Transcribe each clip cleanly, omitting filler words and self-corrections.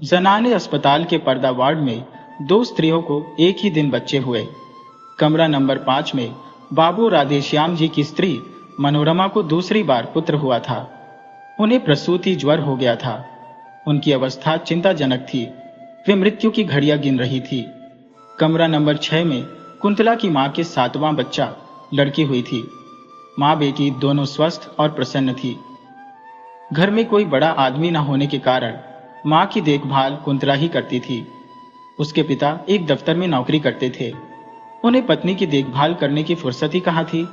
जनाने अस्पताल के पर्दा वार्ड में दो स्त्रियों को एक ही दिन बच्चे हुए। कमरा नंबर 5 में बाबू राधेश्याम जी की स्त्री मनोरमा को दूसरी बार पुत्र हुआ था। उन्हें प्रसूति ज्वर हो गया था। उनकी अवस्था चिंताजनक थी। वे मृत्यु की घड़ियां गिन रही थी। कमरा नंबर 6 में कुंतला की मां के 7वां बच्चा लड़की हुई थी। मां बेटी दोनों स्वस्थ और प्रसन्न थी। घर में कोई बड़ा आदमी न होने के कारण मां की देखभाल कुंतला ही करती थी। उसके पिता एक दफ्तर में नौकरी करते थे। उन्हें पत्नी की देखभाल करने की फुर्सत ही कहाँ थी।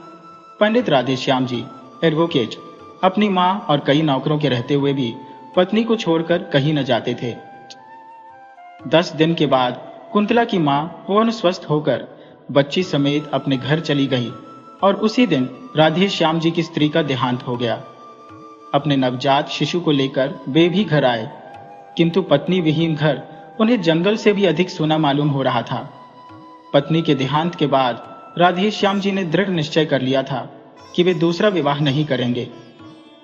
पंडित राधेश्याम जी एडवोकेट अपनी मां और कई नौकरों के रहते हुए भी पत्नी को छोड़कर कहीं न जाते थे। 10 दिन के बाद कुंतला की मां पूर्ण स्वस्थ होकर बच्ची समेत अपने घर चली गई और उसी दिन राधेश्याम जी की स्त्री का देहांत हो गया। अपने नवजात शिशु को लेकर वे भी घर आए, किंतु पत्नी विहीन घर उन्हें जंगल से भी अधिक सूना मालूम हो रहा था। पत्नी के देहांत के बाद राधेश्याम जी ने दृढ़ निश्चय कर लिया था कि वे दूसरा विवाह नहीं करेंगे।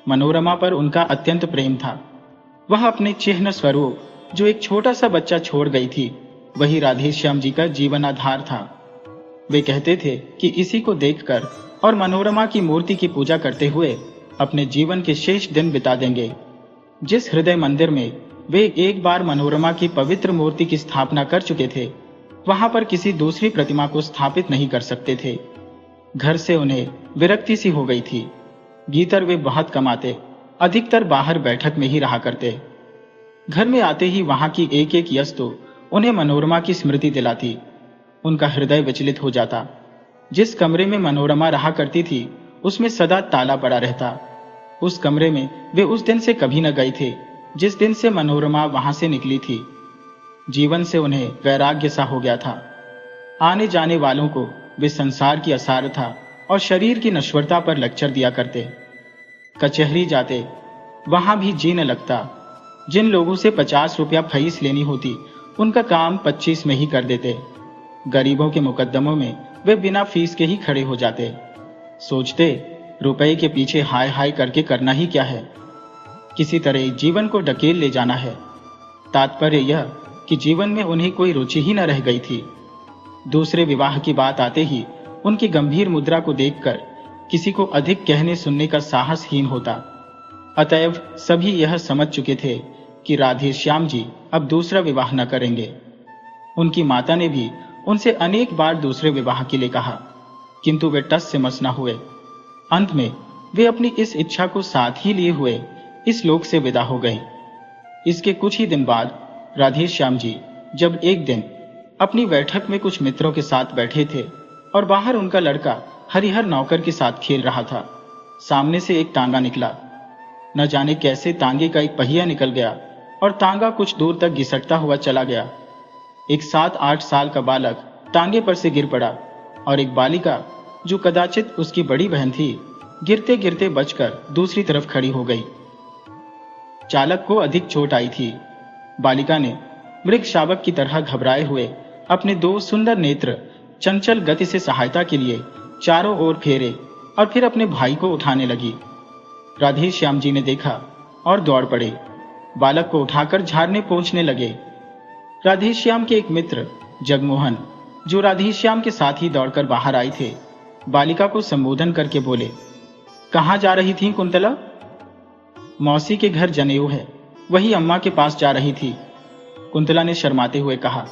मनोरमा पर उनका अत्यंत प्रेम था। वह अपने चिह्न स्वरूप जो एक छोटा सा बच्चा छोड़ गई थी, वही राधेश्याम जी का जीवन आधार था। वे कहते थे कि इसी को देखकर और मनोरमा की मूर्ति की पूजा करते हुए अपने जीवन के शेष दिन बिता देंगे। जिस हृदय मंदिर में वे एक बार मनोरमा की पवित्र मूर्ति की स्थापना कर चुके थे, वहां पर किसी दूसरी प्रतिमा को स्थापित नहीं कर सकते थे। घर से उन्हें विरक्ति सी हो गई थी। भीतर वे बहुत कम आते, अधिकतर बाहर बैठक में ही रहा करते। घर में आते ही वहां की एक एक वस्तु उन्हें मनोरमा की स्मृति दिलाती। उनका हृदय विचलित हो जाता। जिस कमरे में मनोरमा रहा करती थी, उसमें सदा ताला पड़ा रहता। उस कमरे में वे उस दिन से कभी न गए थे जिस दिन से मनोरमा वहां से निकली थी। जीवन से उन्हें वैराग्य सा हो गया था। आने जाने वालों को वे संसार की असारता और शरीर की नश्वरता पर लेक्चर दिया करते। कचहरी जाते, वहां भी जी न लगता। जिन लोगों से 50 रुपया फीस लेनी होती, उनका काम 25 में ही कर देते। गरीबों के मुकदमों में वे बिना फीस के ही खड़े हो जाते। सोचते, रुपए के पीछे हाय हाय करके करना ही क्या है, किसी तरह जीवन को ढकेल ले जाना है। तात्पर्य यह कि जीवन में उन्हें कोई रुचि ही न रह गई थी। दूसरे विवाह की बात आते ही उनकी गंभीर मुद्रा को देखकर किसी को अधिक कहने सुनने का साहसहीन होता। अतएव सभी यह समझ चुके थे कि राधेश्याम जी अब दूसरा विवाह न करेंगे। उनकी माता ने भी उनसे अनेक बार दूसरे विवाह के लिए कहा, किंतु वे टस से मस न हुए। अंत में वे अपनी इस इच्छा को साथ ही लिए हुए इस लोक से विदा हो गए। इसके कुछ ही दिन बाद राधेश्याम जी जब एक दिन अपनी बैठक में कुछ मित्रों के साथ बैठे थे और बाहर उनका लड़का हरिहर नौकर के साथ खेल रहा था, सामने से एक तांगा निकला। न जाने कैसे तांगे का एक पहिया निकल गया और तांगा कुछ दूर तक घिसटता हुआ चला गया। एक 7-8 साल का बालक तांगे पर से गिर पड़ा और एक बालिका जो कदाचित उसकी बड़ी बहन थी, गिरते गिरते बचकर दूसरी तरफ खड़ी हो गई। चालक को अधिक चोट आई थी। बालिका ने मृग शावक की तरह घबराए हुए अपने 2 सुंदर नेत्र चंचल गति से सहायता के लिए चारों ओर फेरे और फिर अपने भाई को उठाने लगी। राधेश्याम जी ने देखा और दौड़ पड़े। बालक को उठाकर झाड़ने पोंछने लगे। राधेश्याम के एक मित्र जगमोहन, जो राधेश्याम के साथ ही दौड़कर बाहर आए थे, बालिका को संबोधन करके बोले, कहाँ जा रही थी कुंतला? मौसी के घर जनेऊ है, वही अम्मा के पास जा रही थी, कुंतला ने शर्माते हुए कहा।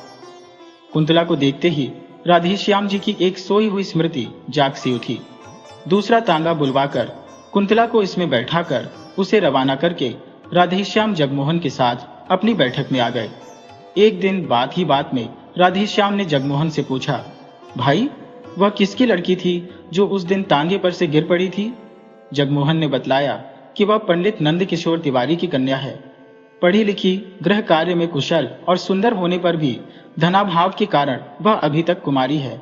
कुंतला को देखते ही राधेश्याम जी की एक सोई हुई स्मृति जाग सी उठी। दूसरा तांगा बुलवाकर कुंतला को इसमें बैठाकर उसे रवाना करके राधेश्याम जगमोहन के साथ अपनी बैठक में आ गए। एक दिन बात ही बात में राधेश्याम ने जगमोहन से पूछा, भाई, वह किसकी लड़की थी जो उस दिन तांगे पर से गिर पड़ी थी? जगमोहन ने बतलाया कि वह पंडित नंद किशोर तिवारी की कन्या है। पढ़ी लिखी, गृह कार्य में कुशल और सुंदर होने पर भी धनाभाव के कारण वह अभी तक कुमारी है।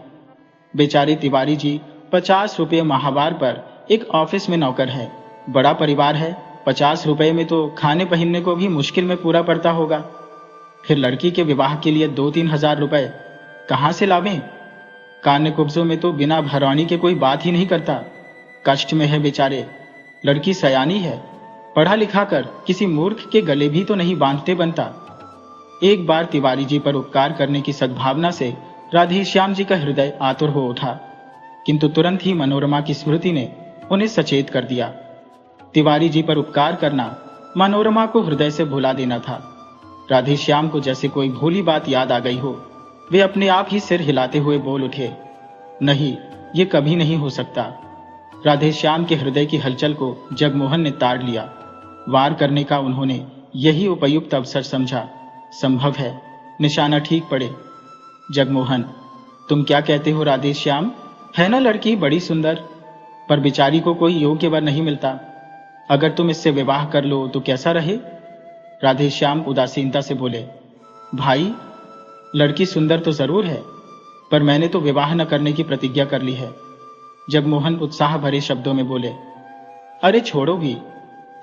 बेचारे तिवारी जी 50 रुपये माहवार पर एक ऑफिस में नौकर है। बड़ा परिवार है, 50 रुपये में तो खाने पहनने को भी मुश्किल में पूरा पड़ता होगा। फिर लड़की के विवाह के लिए 2-3 हजार रुपए कहाँ से लावें? कान्य कुब्जों में तो बिना भरौनी के कोई बात ही नहीं करता। कष्ट में है बेचारे। लड़की सयानी है, पढ़ा लिखा कर किसी मूर्ख के गले भी तो नहीं बांधते बनता। एक बार तिवारी जी पर उपकार करने की सद्भावना से राधेश्याम जी का हृदय आतुर हो उठा, किंतु तुरंत ही मनोरमा की स्मृति ने उन्हें सचेत कर दिया। तिवारी जी पर उपकार करना मनोरमा को हृदय से भुला देना था। राधेश्याम को जैसे कोई भूली बात याद आ गई हो। वे अपने आप ही सिर हिलाते हुए बोल उठे, नहीं, ये कभी नहीं हो सकता। राधेश्याम के हृदय की हलचल को जगमोहन ने ताड़ लिया। वार करने का उन्होंने यही उपयुक्त अवसर समझा। संभव है निशाना ठीक पड़े। जगमोहन, तुम क्या कहते हो राधेश्याम? है ना लड़की बड़ी सुंदर, पर बेचारी को कोई योग्य वर नहीं मिलता। अगर तुम इससे विवाह कर लो तो कैसा रहे? राधेश्याम उदासीनता से बोले, भाई, लड़की सुंदर तो जरूर है, पर मैंने तो विवाह न करने की प्रतिज्ञा कर ली है। जगमोहन उत्साह भरे शब्दों में बोले, अरे छोड़ो भी,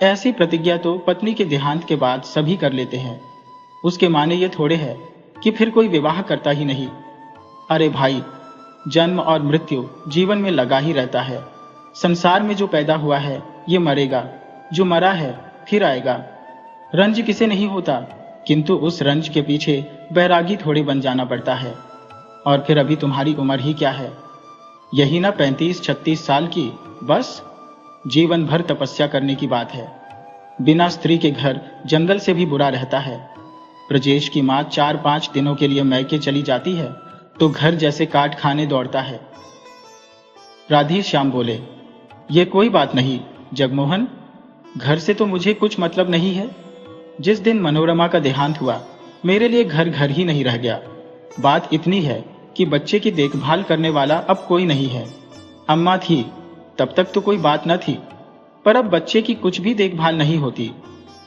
ऐसी प्रतिज्ञा तो पत्नी के देहांत के बाद सभी कर लेते हैं। उसके माने ये थोड़े है कि फिर कोई विवाह करता ही नहीं। अरे भाई, जन्म और मृत्यु जीवन में लगा ही रहता है। संसार में जो पैदा हुआ है ये मरेगा, जो मरा है फिर आएगा। रंज किसे नहीं होता, किंतु उस रंज के पीछे बैरागी थोड़े बन जाना पड़ता है। और फिर अभी तुम्हारी उम्र ही क्या है? यही ना 35-36 साल की, बस जीवन भर तपस्या करने की बात है। बिना स्त्री के घर जंगल से भी बुरा रहता है। ब्रजेश की माँ 4-5 दिनों के लिए मैके चली जाती है तो घर जैसे काट खाने दौड़ता है। राधेश्याम बोले, ये कोई बात नहीं जगमोहन, घर से तो मुझे कुछ मतलब नहीं है। जिस दिन मनोरमा का देहांत हुआ मेरे लिए घर घर ही नहीं रह गया। बात इतनी है कि बच्चे की देखभाल करने वाला अब कोई नहीं है। अम्मा थी तब तक तो कोई बात न थी, पर अब बच्चे की कुछ भी देखभाल नहीं होती।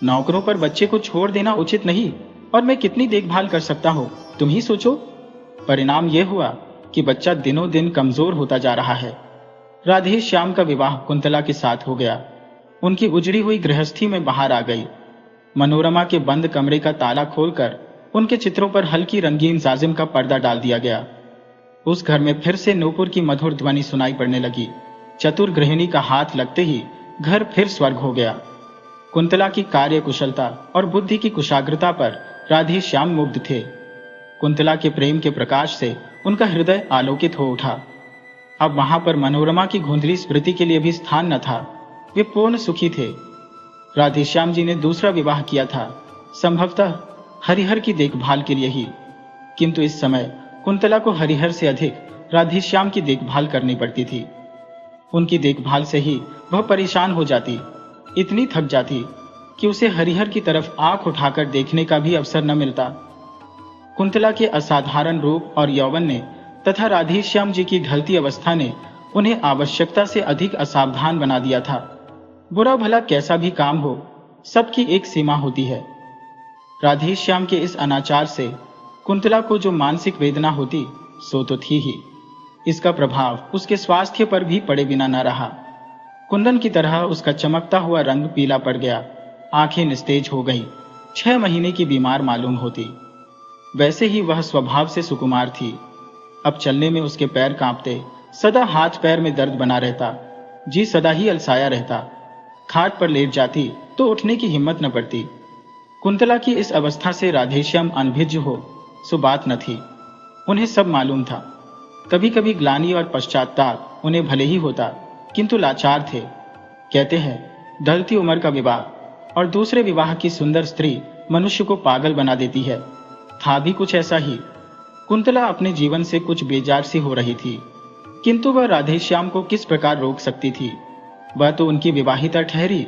नौकरों पर बच्चे को छोड़ देना उचित नहीं, और मैं कितनी देखभाल कर सकता हूँ तुम ही सोचो। परिणाम यह हुआ कि बच्चा दिनों दिन कमजोर होता जा रहा है। राधेश्याम का विवाह कुंतला के साथ हो गया। उनकी उजड़ी हुई गृहस्थी में बाहर आ गई। मनोरमा के बंद कमरे का ताला खोलकर उनके चित्रों पर हल्की रंगीन जाजिम का पर्दा डाल दिया गया। उस घर में फिर से नूपुर की मधुर ध्वनि सुनाई पड़ने लगी। चतुर गृहिणी का हाथ लगते ही घर फिर स्वर्ग हो गया। कुंतला की कार्य कुशलता और बुद्धि की कुशाग्रता पर राधेश्याम मुग्ध थे। कुंतला के प्रेम के प्रकाश से उनका हृदय आलोकित हो उठा। अब वहां पर मनोरमा की धुंधली स्मृति के लिए भी स्थान न था। वे पूर्ण सुखी थे। राधेश्याम जी ने दूसरा विवाह किया था, संभवतः हरिहर की देखभाल के लिए ही, किंतु इस समय कुंतला को हरिहर से अधिक राधेश्याम की देखभाल करनी पड़ती थी। उनकी देखभाल से ही वह परेशान हो जाती, इतनी थक जाती कि उसे हरिहर की तरफ आंख उठाकर देखने का भी अवसर न मिलता। कुंतला के असाधारण रूप और यौवन ने तथा राधेश्याम जी की ढलती अवस्था ने उन्हें आवश्यकता से अधिक असावधान बना दिया था। बुरा भला कैसा भी काम हो, सबकी एक सीमा होती है। राधेश्याम के इस अनाचार से कुंतला को जो मानसिक वेदना होती सो तो थी ही, इसका प्रभाव उसके स्वास्थ्य पर भी पड़े बिना न रहा। कुंदन की तरह उसका चमकता हुआ रंग पीला पड़ गया, आंखें निस्तेज हो गईं, 6 महीने की बीमार मालूम होती। वैसे ही वह स्वभाव से सुकुमार थी। अब चलने में उसके पैर कांपते, सदा हाथ पैर में दर्द बना रहता, जी सदा ही अलसाया रहता। खाट पर लेट जाती तो उठने की हिम्मत न पड़ती। कुंतला की इस अवस्था से राधेश्याम अनभिज्ञ हो सो बात न थी। उन्हें सब मालूम था। कभी कभी ग्लानि और पश्चाताप उन्हें भले ही होता, किंतु लाचार थे। कहते हैं ढलती उम्र का विवाह और दूसरे विवाह की सुंदर स्त्री मनुष्य को पागल बना देती है। था भी कुछ ऐसा ही। कुंतला अपने जीवन से कुछ बेजार सी हो रही थी, किंतु वह राधेश्याम को किस प्रकार रोक सकती थी? वह तो उनकी विवाहिता ठहरी।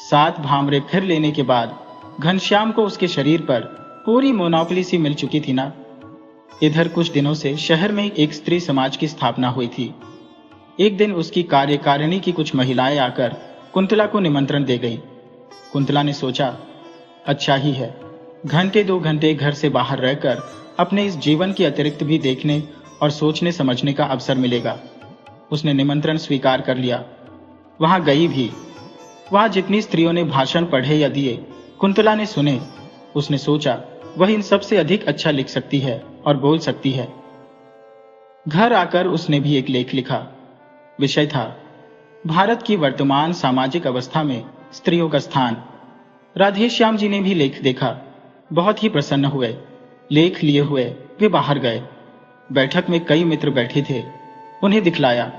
7 भामरे फिर लेने के बाद घनश्याम को उसके शरीर पर पूरी मोनोपोली सी मिल चुकी थी ना। इधर कुछ दिनों से शहर में एक स्त्री समाज की स्थापना हुई थी। एक दिन उसकी कार्यकारिणी की कुछ महिलाएं आकर कुंतला को निमंत्रण दे गई। कुंतला ने सोचा, अच्छा ही है, घंटे 2 घंटे घर से बाहर रहकर अपने इस जीवन के अतिरिक्त भी देखने और सोचने समझने का अवसर मिलेगा। उसने निमंत्रण स्वीकार कर लिया। वहां गई भी। वहां जितनी स्त्रियों ने भाषण पढ़े या दिए, कुंतला ने सुने। उसने सोचा वह इन सब से अधिक अच्छा लिख सकती है और बोल सकती है। घर आकर उसने भी एक लेख लिखा। विषय था भारत की वर्तमान सामाजिक अवस्था में स्त्रियों का स्थान। राधेश्याम जी ने भी लेख देखा। बहुत ही प्रसन्न हुए। लेख लिए हुए वे बाहर गए। बैठक में कई मित्र बैठे थे, उन्हें दिखलाया।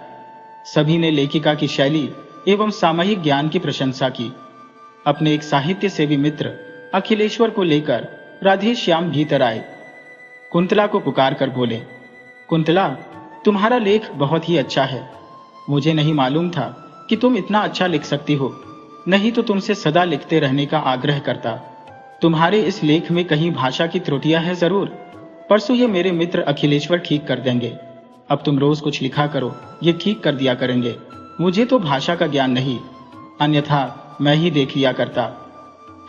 सभी ने लेखिका की शैली एवं सामयिक ज्ञान की प्रशंसा की। अपने एक साहित्य सेवी मित्र अखिलेश्वर को लेकर राधेश्याम भीतर आए। कुंतला को पुकार कर बोले, कुंतला, तुम्हारा लेख बहुत ही अच्छा है। मुझे नहीं मालूम था कि तुम इतना अच्छा लिख सकती हो, नहीं तो तुमसे सदा लिखते रहने का आग्रह करता। तुम्हारे इस लेख में कहीं भाषा की त्रुटियां है जरूर, परसों ये मेरे मित्र अखिलेश्वर ठीक कर देंगे। अब तुम रोज कुछ लिखा करो, ये ठीक कर दिया करेंगे। मुझे तो भाषा का ज्ञान नहीं, अन्यथा मैं ही देख लिया करता।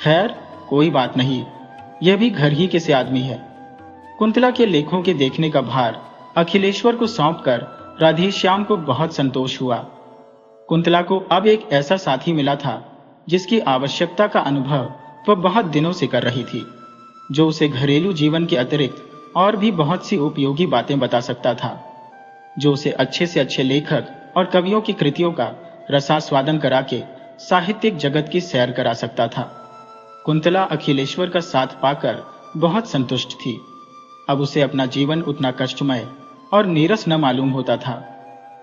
खैर, कोई बात नहीं, यह भी घर ही के से आदमी है। कुंतला के लेखों के देखने का भार अखिलेश्वर को सौंपकर राधेश्याम को बहुत संतोष हुआ। कुंतला को अब एक ऐसा साथी मिला था जिसकी आवश्यकता का अनुभव वह बहुत दिनों से कर रही थी, जो उसे घरेलू जीवन के अतिरिक्त और भी बहुत सी उपयोगी बातें बता सकता था, जो उसे अच्छे से अच्छे लेखक और कवियों की कृतियों का रसास्वादन करा के साहित्यिक जगत की सैर करा सकता था। कुंतला अखिलेश्वर का साथ पाकर बहुत संतुष्ट थी। अब उसे अपना जीवन उतना कष्टमय और नीरस न मालूम होता था।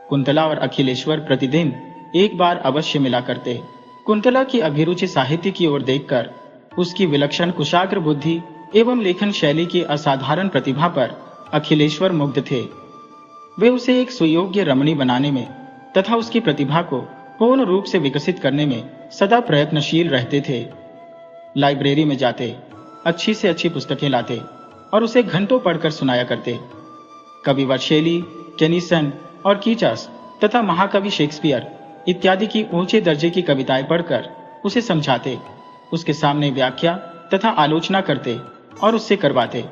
कुंतला और अखिलेश्वर प्रतिदिन एक बार अवश्य मिला करते। कुंतला की अभिरुचि साहित्य की ओर देखकर उसकी विलक्षण कुशाग्र बुद्धि एवं लेखन शैली की असाधारण प्रतिभा पर अखिलेश्वर मुग्ध थे। वे उसे एक सुयोग्य रमणी बनाने में तथा उसकी प्रतिभा को पूर्ण रूप से विकसित करने में सदा प्रयत्नशील रहते थे। लाइब्रेरी में जाते, अच्छी से अच्छी पुस्तकें लाते और उसे घंटों पढ़कर सुनाया करते। कवि वर्शेली, टेनिसन और कीचस तथा महाकवि शेक्सपियर इत्यादि की ऊंचे दर्जे की कविताएं पढ़कर उसे समझाते, उसके सामने व्याख्या तथा आलोचना करते और उससे करवाते।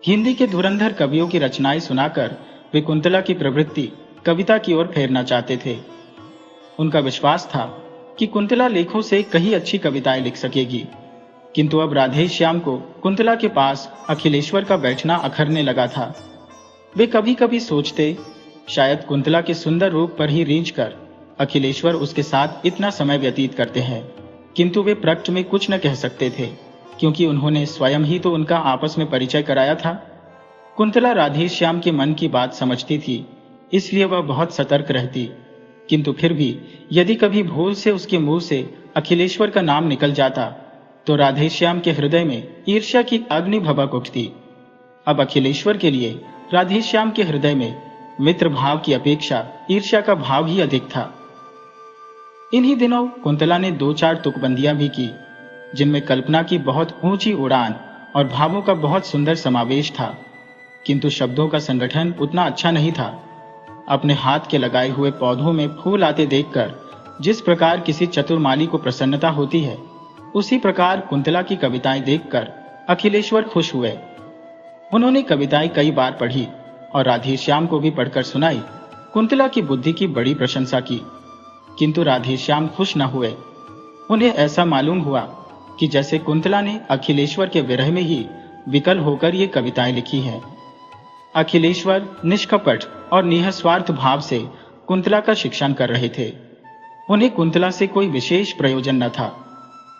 हिंदी के धुरंधर कवियों की रचनाएं सुनाकर वे कुंतला की प्रवृत्ति कविता की ओर फेरना चाहते थे। उनका विश्वास था कि कुंतला लेखों से कहीं अच्छी कविताएं लिख सकेगी, किंतु अब राधेश्याम को कुंतला के पास अखिलेश्वर का बैठना अखरने लगा था। वे कभी कभी सोचते, शायद कुंतला के सुंदर रूप पर ही रीझकर अखिलेश्वर उसके साथ इतना समय व्यतीत करते हैं, किंतु वे प्रकट में कुछ न कह सकते थे, क्योंकि उन्होंने स्वयं ही तो उनका आपस में परिचय कराया था। कुंतला राधेश्याम के मन की बात समझती थी, इसलिए वह बहुत सतर्क रहती, किंतु फिर भी यदि कभी भूल से उसके मुंह से अखिलेश्वर का नाम निकल जाता तो राधेश्याम के हृदय में ईर्ष्या की अग्नि भभक उठती। अब अखिलेश्वर के लिए राधेश्याम के हृदय में मित्र भाव की अपेक्षा ईर्ष्या का भाव ही अधिक था। इन्हीं दिनों कुंतला ने 2-4 तुकबंदियां भी की, जिनमें कल्पना की बहुत ऊंची उड़ान और भावों का बहुत सुंदर समावेश था, किंतु शब्दों का संगठन उतना अच्छा नहीं था। अपने हाथ के लगाए हुए पौधों में फूल आते देखकर जिस प्रकार किसी चतुर्माली को प्रसन्नता होती है, उसी प्रकार कुंतला की कविताएं देखकर अखिलेश्वर खुश हुए। उन्होंने कविताएं कई बार पढ़ी और राधेश्याम को भी पढ़कर सुनाई। कुंतला की बुद्धि की बड़ी प्रशंसा की, किंतु राधेश्याम खुश न हुए। उन्हें ऐसा मालूम हुआ कि जैसे कुंतला ने अखिलेश्वर के विरह में ही विकल होकर ये कविताएं लिखी हैं। अखिलेश्वर निष्कपट और निःस्वार्थ भाव से कुंतला का शिक्षण कर रहे थे। उन्हें कुंतला से कोई विशेष प्रयोजन न था।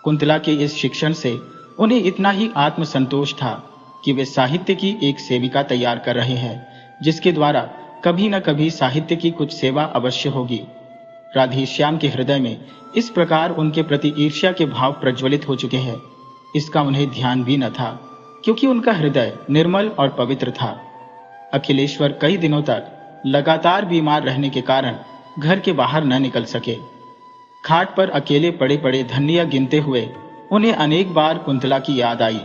कुंतला के इस शिक्षण से उन्हें इतना ही आत्मसंतोष था कि वे साहित्य की एक सेविका तैयार कर रहे हैं, जिसके द्वारा कभी न कभी साहित्य की कुछ सेवा अवश्य होगी। राधेश्याम के हृदय में इस प्रकार उनके प्रति ईर्ष्या के भाव प्रज्वलित हो चुके हैं, इसका उन्हें ध्यान भी न था, क्योंकि उनका हृदय निर्मल और पवित्र था। अखिलेश्वर कई दिनों तक लगातार बीमार रहने के कारण घर के बाहर न निकल सके। खाट पर अकेले पड़े पड़े धन्नियां गिनते हुए उन्हें अनेक बार कुंतला की याद आई।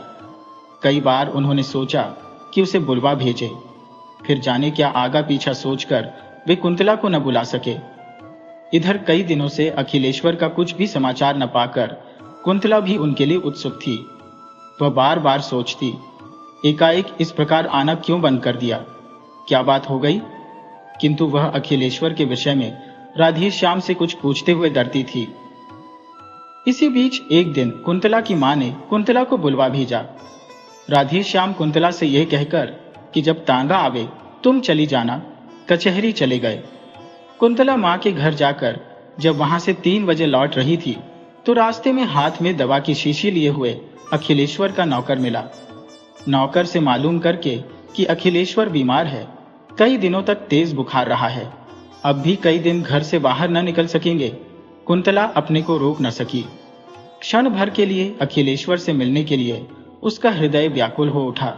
कई बार उन्होंने सोचा कि उसे बुलवा भेजे, फिर जाने क्या आगा पीछा सोचकर वे कुंतला को न बुला सके। इधर कई दिनों से अखिलेश्वर का कुछ भी समाचार न पाकर कुंतला भी उनके लिए उत्सुक थी। वह बार बार सोचती, एकाएक इस प्रकार आना क्यों बंद कर दिया, क्या बात हो गई? किंतु वह अखिलेश्वर के विषय में राधेश्याम से कुछ पूछते हुए डरती थी। इसी बीच एक दिन कुंतला की मां ने कुंतला को बुलवा भेजा। राधेश्याम कुंतला से यह कहकर कि जब तांगा आवे तुम चली जाना, कचहरी चले गए। कुंतला मां के घर जाकर जब वहां से 3 बजे लौट रही थी तो रास्ते में हाथ में दवा की शीशी लिए हुए अखिलेश्वर का नौकर मिला। नौकर से मालूम करके कि अखिलेश्वर बीमार है, कई दिनों तक तेज बुखार रहा है, अब भी कई दिन घर से बाहर न निकल सकेंगे, कुंतला अपने को रोक न सकी। क्षण भर के लिए अखिलेश्वर से मिलने के लिए उसका हृदय व्याकुल हो उठा।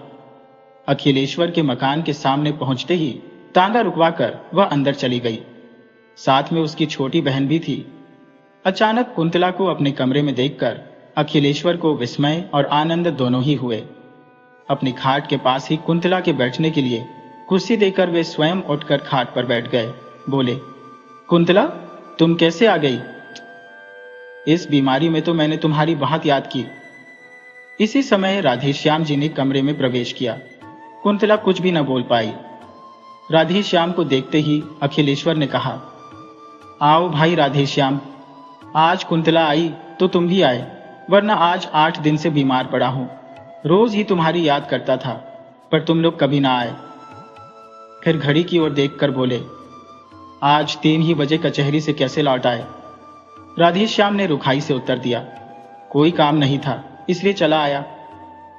अखिलेश्वर के मकान के सामने पहुंचते ही तांगा रुकवाकर वह अंदर चली गई। साथ में उसकी छोटी बहन भी थी। अचानक कुंतला को अपने कमरे में देखकर अखिलेश्वर को विस्मय और आनंद दोनों ही हुए। अपनी खाट के पास ही कुंतला के बैठने के लिए कुर्सी देकर वे स्वयं उठकर खाट पर बैठ गए। बोले, कुंतला, तुम कैसे आ गई? इस बीमारी में तो मैंने तुम्हारी बहुत याद की। इसी समय राधेश्याम जी ने कमरे में प्रवेश किया। कुंतला कुछ भी न बोल पाई। राधेश्याम को देखते ही अखिलेश्वर ने कहा, आओ भाई राधेश्याम, आज कुंतला आई तो तुम भी आए, वरना आज 8 दिन से बीमार पड़ा हूं। रोज ही तुम्हारी याद करता था, पर तुम लोग कभी ना आए। फिर घड़ी की ओर देखकर बोले, आज 3 ही बजे कचहरी से कैसे लौट आए? राधेश्याम ने रुखाई से उत्तर दिया, कोई काम नहीं था इसलिए चला आया।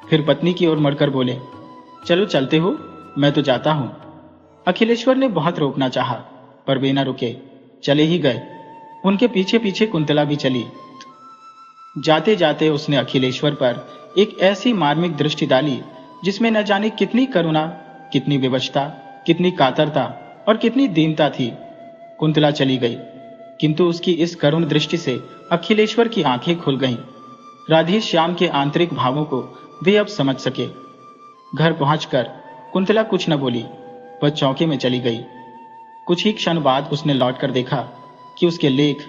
फिर पत्नी की ओर मुड़कर बोले, चलो चलते हो, मैं तो जाता हूं। अखिलेश्वर ने बहुत रोकना चाहा, पर वे न रुके, चले ही गए। उनके पीछे पीछे कुंतला भी चली। जाते जाते उसने अखिलेश्वर पर एक ऐसी मार्मिक दृष्टि डाली जिसमें न जाने कितनी करुणा, कितनी विवशता, कितनी कातरता और कितनी दीनता थी। कुंतला चली गई, किंतु उसकी इस करुण दृष्टि से अखिलेश्वर की आंखें खुल गईं। राधेश्याम के आंतरिक भावों को वे अब समझ सके। घर पहुंचकर कुंतला कुछ न बोली, वह चौके में चली गई। कुछ ही क्षण बाद उसने लौटकर देखा कि उसके लेख,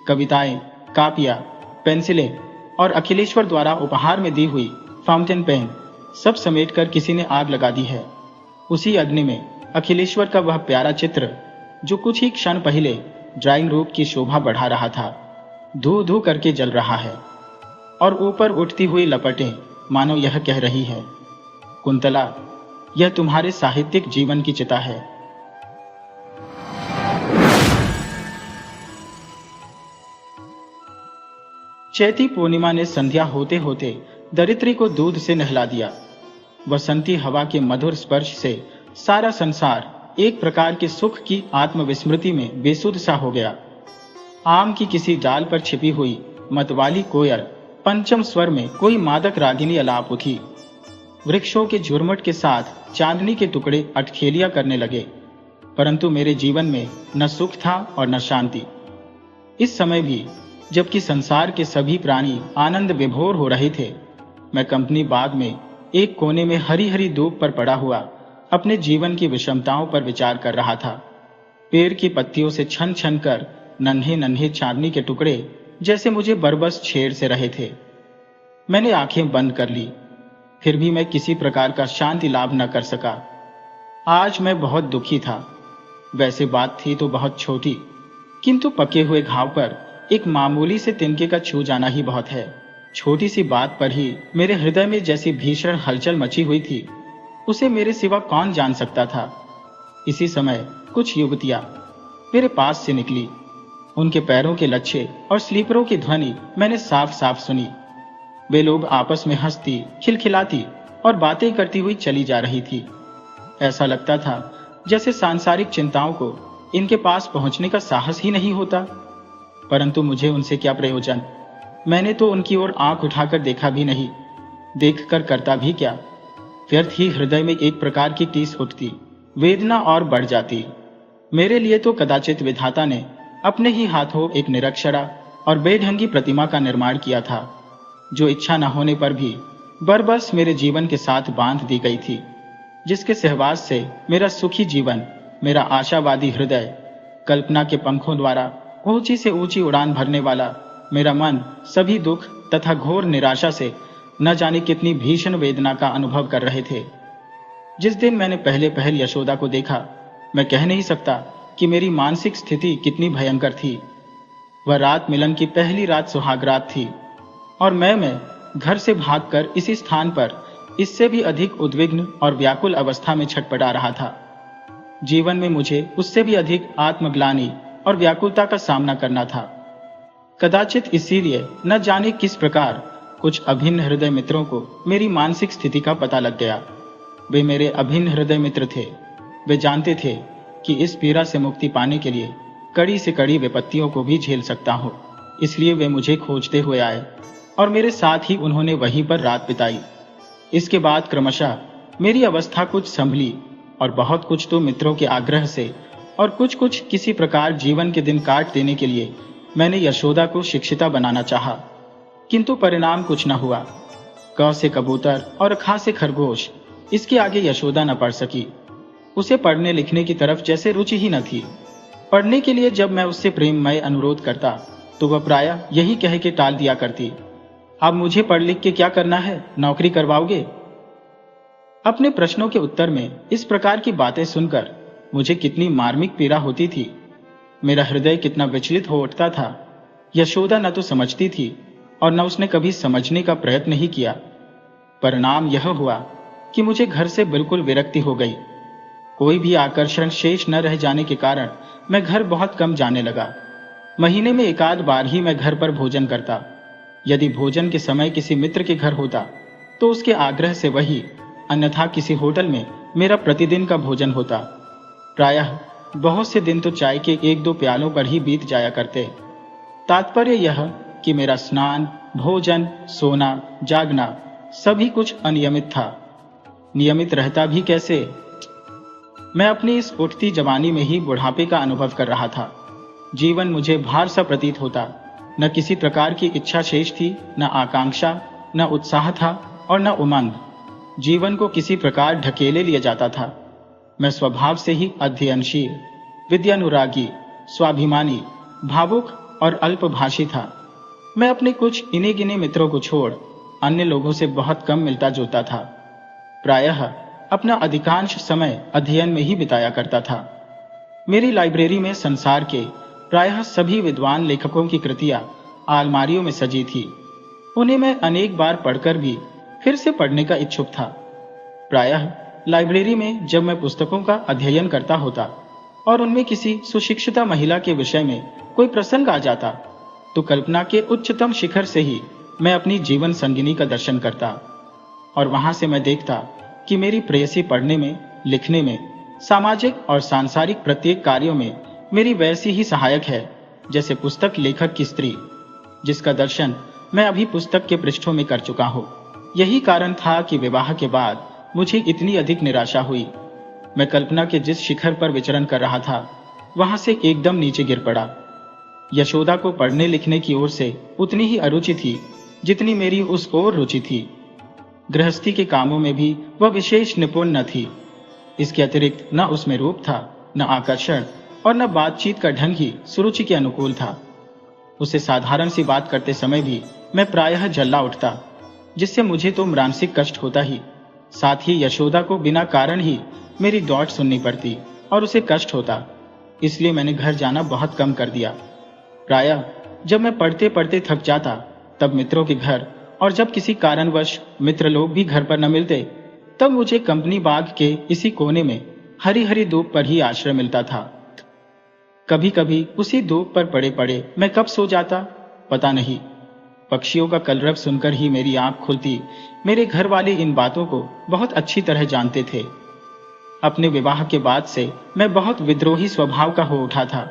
कविताएं, कापियां, पेंसिलें और अखिलेश्वर द्वारा उपहार में दी हुई फाउंटेन पेन सब समेटकर किसी ने आग लगा दी है। उसी अग्नि में अखिलेश्वर का वह प्यारा चित्र, जो कुछ ही क्षण पहले ड्राइंग रूम की शोभा बढ़ा रहा था, धू धू करके जल रहा है। और ऊपर उठती हुई लपटें मानो यह कह रही है, कुंतला, यह तुम्हारे साहित्यिक जीवन की चिता है। चैती पूर्णिमा ने संध्या होते होते दरिद्री को दूध से नहला दिया। बसंती हवा के मधुर स्पर्श से सारा संसार एक प्रकार के सुख की आत्मविस्मृति में बेसुध सा हो गया। आम की किसी डाल पर छिपी हुई मतवाली कोयल पंचम स्वर में कोई मादक रागिनी अलाप उठी। वृक्षों के झुरमुट के साथ चांदनी के टुकड़े अटखेलियां करने लगे, परंतु मेरे जीवन में न सुख था और न शांति। इस समय भी, जबकि संसार के सभी प्राणी आनंद विभोर हो रहे थे, मैं कंपनी बाग में एक कोने में हरी हरी धूप पर पड़ा हुआ अपने जीवन की विषमताओं पर विचार कर रहा था। पेड़ की पत्तियों से छन छन कर नन्हे नन्हे चांदनी के टुकड़े जैसे मुझे बरबस छेड़ से रहे थे। मैंने आंखें बंद कर ली, फिर भी मैं किसी प्रकार का शांति लाभ न कर सका। आज मैं बहुत दुखी था। वैसे बात थी तो बहुत छोटी, किंतु पके हुए घाव पर एक मामूली से तिनके का छू जाना ही बहुत है। छोटी सी बात पर ही मेरे हृदय में जैसी भीषण हलचल मची हुई थी, उसे मेरे सिवा कौन जान सकता था। इसी समय कुछ युवतियां मेरे पास से निकली। उनके पैरों के लच्छे और स्लीपरों की ध्वनि मैंने साफ साफ सुनी। वे लोग आपस में हंसती, खिलखिलाती और बातें करती हुई चली जा रही थी। ऐसा लगता था जैसे सांसारिक चिंताओं को इनके पास पहुंचने का साहस ही नहीं होता। परंतु मुझे उनसे क्या प्रयोजन? मैंने तो उनकी ओर आंख उठाकर देखा भी नहीं। देखकर करता भी क्या? व्यर्थ ही हृदय में एक प्रकार की टीस उठती, वेदना और बढ़ जाती। मेरे लिए तो कदाचित विधाता ने अपने ही हाथों एक निरक्षरा और बेढंगी प्रतिमा का निर्माण किया था, जो इच्छा न होने पर भी बरबस मेरे जीवन के साथ बांध दी गई थी, जिसके सहवास से मेरा सुखी जीवन, मेरा आशावादी हृदय, कल्पना के पंखों द्वारा ऊंची से ऊंची उड़ान भरने वाला मेरा मन सभी दुख तथा घोर निराशा से न जाने कितनी भीषण वेदना का अनुभव कर रहे थे। जिस दिन मैंने पहले पहल यशोदा को देखा, मैं कह नहीं सकता कि मेरी मानसिक स्थिति कितनी भयंकर थी। वह रात मिलन की पहली रात सुहागरात थी, और मैं घर से भागकर इसी स्थान पर इससे भी अधिक उद्विग्न और व्याकुल अवस्था में छटपटा रहा था। जीवन में मुझे उससे भी अधिक आत्मग्लानि और व्याकुलता का सामना करना था। कदाचित इसीलिए न जाने किस प्रकार कुछ अभिन्न हृदय मित्रों को मेरी मानसिक स्थिति का पता लग गया। वे मेरे अभिन्न हृदय मित्र थे। वे जानते थे कि इस पीड़ा से मुक्ति पाने के लिए कड़ी से कड़ी विपत्तियों को भी झेल सकता हूँ। इसलिए वे मुझे खोजते हुए आए और मेरे साथ ही उन्होंने वहीं पर रात बिताई। इसके बाद क्रमशः मेरी अवस्था कुछ संभली और बहुत कुछ तो मित्रों के आग्रह से और कुछ कुछ किसी प्रकार जीवन के दिन काट देने के लिए मैंने यशोदा को शिक्षिता बनाना चाहा, किंतु परिणाम कुछ न हुआ। क से कबूतर और ख से खरगोश, इसके आगे यशोदा न पढ़ सकी। उसे पढ़ने लिखने की तरफ जैसे रुचि ही न थी। पढ़ने के लिए जब मैं उससे प्रेममय अनुरोध करता तो वह प्रायः यही कह के टाल दिया करती, अब मुझे पढ़ लिख के क्या करना है, नौकरी करवाओगे? अपने प्रश्नों के उत्तर में इस प्रकार की बातें सुनकर मुझे कितनी मार्मिक पीड़ा होती थी। मेरा हृदय कितना विचलित हो उठता था। यशोदा न तो समझती थी और न उसने कभी समझने का प्रयत्न ही किया। परिणाम यह हुआ कि मुझे घर से बिल्कुल विरक्ति हो गई। कोई भी आकर्षण शेष न रह जाने के कारण मैं घर बहुत कम जाने लगा। महीने में एकाध बार ही मैं घर पर भोजन करता। यदि भोजन के समय किसी मित्र के घर होता तो उसके आग्रह से वही, अन्यथा किसी होटल में मेरा प्रतिदिन का भोजन होता। प्रायः बहुत से दिन तो चाय के एक दो प्यालों पर ही बीत जाया करते। तात्पर्य यह कि मेरा स्नान, भोजन, सोना, जागना सभी कुछ अनियमित था। नियमित रहता भी कैसे? मैं अपनी इस उठती जवानी में ही बुढ़ापे का अनुभव कर रहा था। जीवन मुझे भार सा प्रतीत होता। न किसी प्रकार की इच्छा शेष थी, न आकांक्षा, न उत्साह था और न उमंग। जीवन को किसी प्रकार ढकेले लिया जाता था। मैं स्वभाव से ही अध्ययनशील, विद्यानुरागी, स्वाभिमानी, भावुक और अल्पभाषी था। मैं अपने कुछ इने गिने मित्रों को छोड़ अन्य लोगों से बहुत कम मिलता जुलता था। प्रायः अपना अधिकांश समय अध्ययन में ही बिताया करता था। मेरी लाइब्रेरी में संसार के प्रायः सभी विद्वान लेखकों की कृतियां अलमारियों में सजी थी। उन्हें मैं अनेक बार पढ़कर भी फिर से पढ़ने का इच्छुक था। प्रायः लाइब्रेरी में जब मैं पुस्तकों का अध्ययन करता होता और उनमें किसी सुशिक्षिता महिला के विषय में कोई प्रसंग आ जाता तो कल्पना के उच्चतम शिखर से ही मैं अपनी जीवन संगिनी का दर्शन करता और वहां से मैं देखता कि मेरी प्रेयसी पढ़ने में, लिखने में, सामाजिक और सांसारिक प्रत्येक कार्यों में मेरी वैसी ही सहायक है जैसे पुस्तक लेखक की स्त्री, जिसका दर्शन मैं अभी पुस्तक के पृष्ठों में कर चुका हूं। यही कारण था कि विवाह के बाद मुझे इतनी अधिक निराशा हुई। मैं कल्पना के जिस शिखर पर विचरण कर रहा था वहां से एकदम नीचे गिर पड़ा। यशोदा को पढ़ने लिखने की ओर से उतनी ही अरुचि थी जितनी मेरी उस ओर रुचि थी। गृहस्थी के कामों में भी वह विशेष निपुण न थी। इसके अतिरिक्त न उसमें रूप था, न आकर्षण और न बातचीत का ढंग ही सुरुचि के अनुकूल था। उसे साधारण सी बात करते समय भी मैं प्रायः जल्ला उठता, जिससे मुझे तो मानसिक कष्ट होता ही, साथ ही यशोदा को बिना कारण ही मेरी डांट सुननी पड़ती और उसे कष्ट होता। इसलिए मैंने घर जाना बहुत कम कर दिया। प्रायः जब मैं पढ़ते पढ़ते थक जाता तब मित्रों के घर, और जब किसी कारणवश मित्र लोग भी घर पर न मिलते तब मुझे कंपनी बाग के इसी कोने में हरी हरी धूप पर ही आश्रय मिलता था। कभी कभी उसी धूप पर पड़े पड़े मैं कब सो जाता पता नहीं। पक्षियों का कलरव सुनकर ही मेरी आंख खुलती। मेरे घर वाले इन बातों को बहुत अच्छी तरह जानते थे। अपने विवाह के बाद से मैं बहुत विद्रोही स्वभाव का हो उठा था।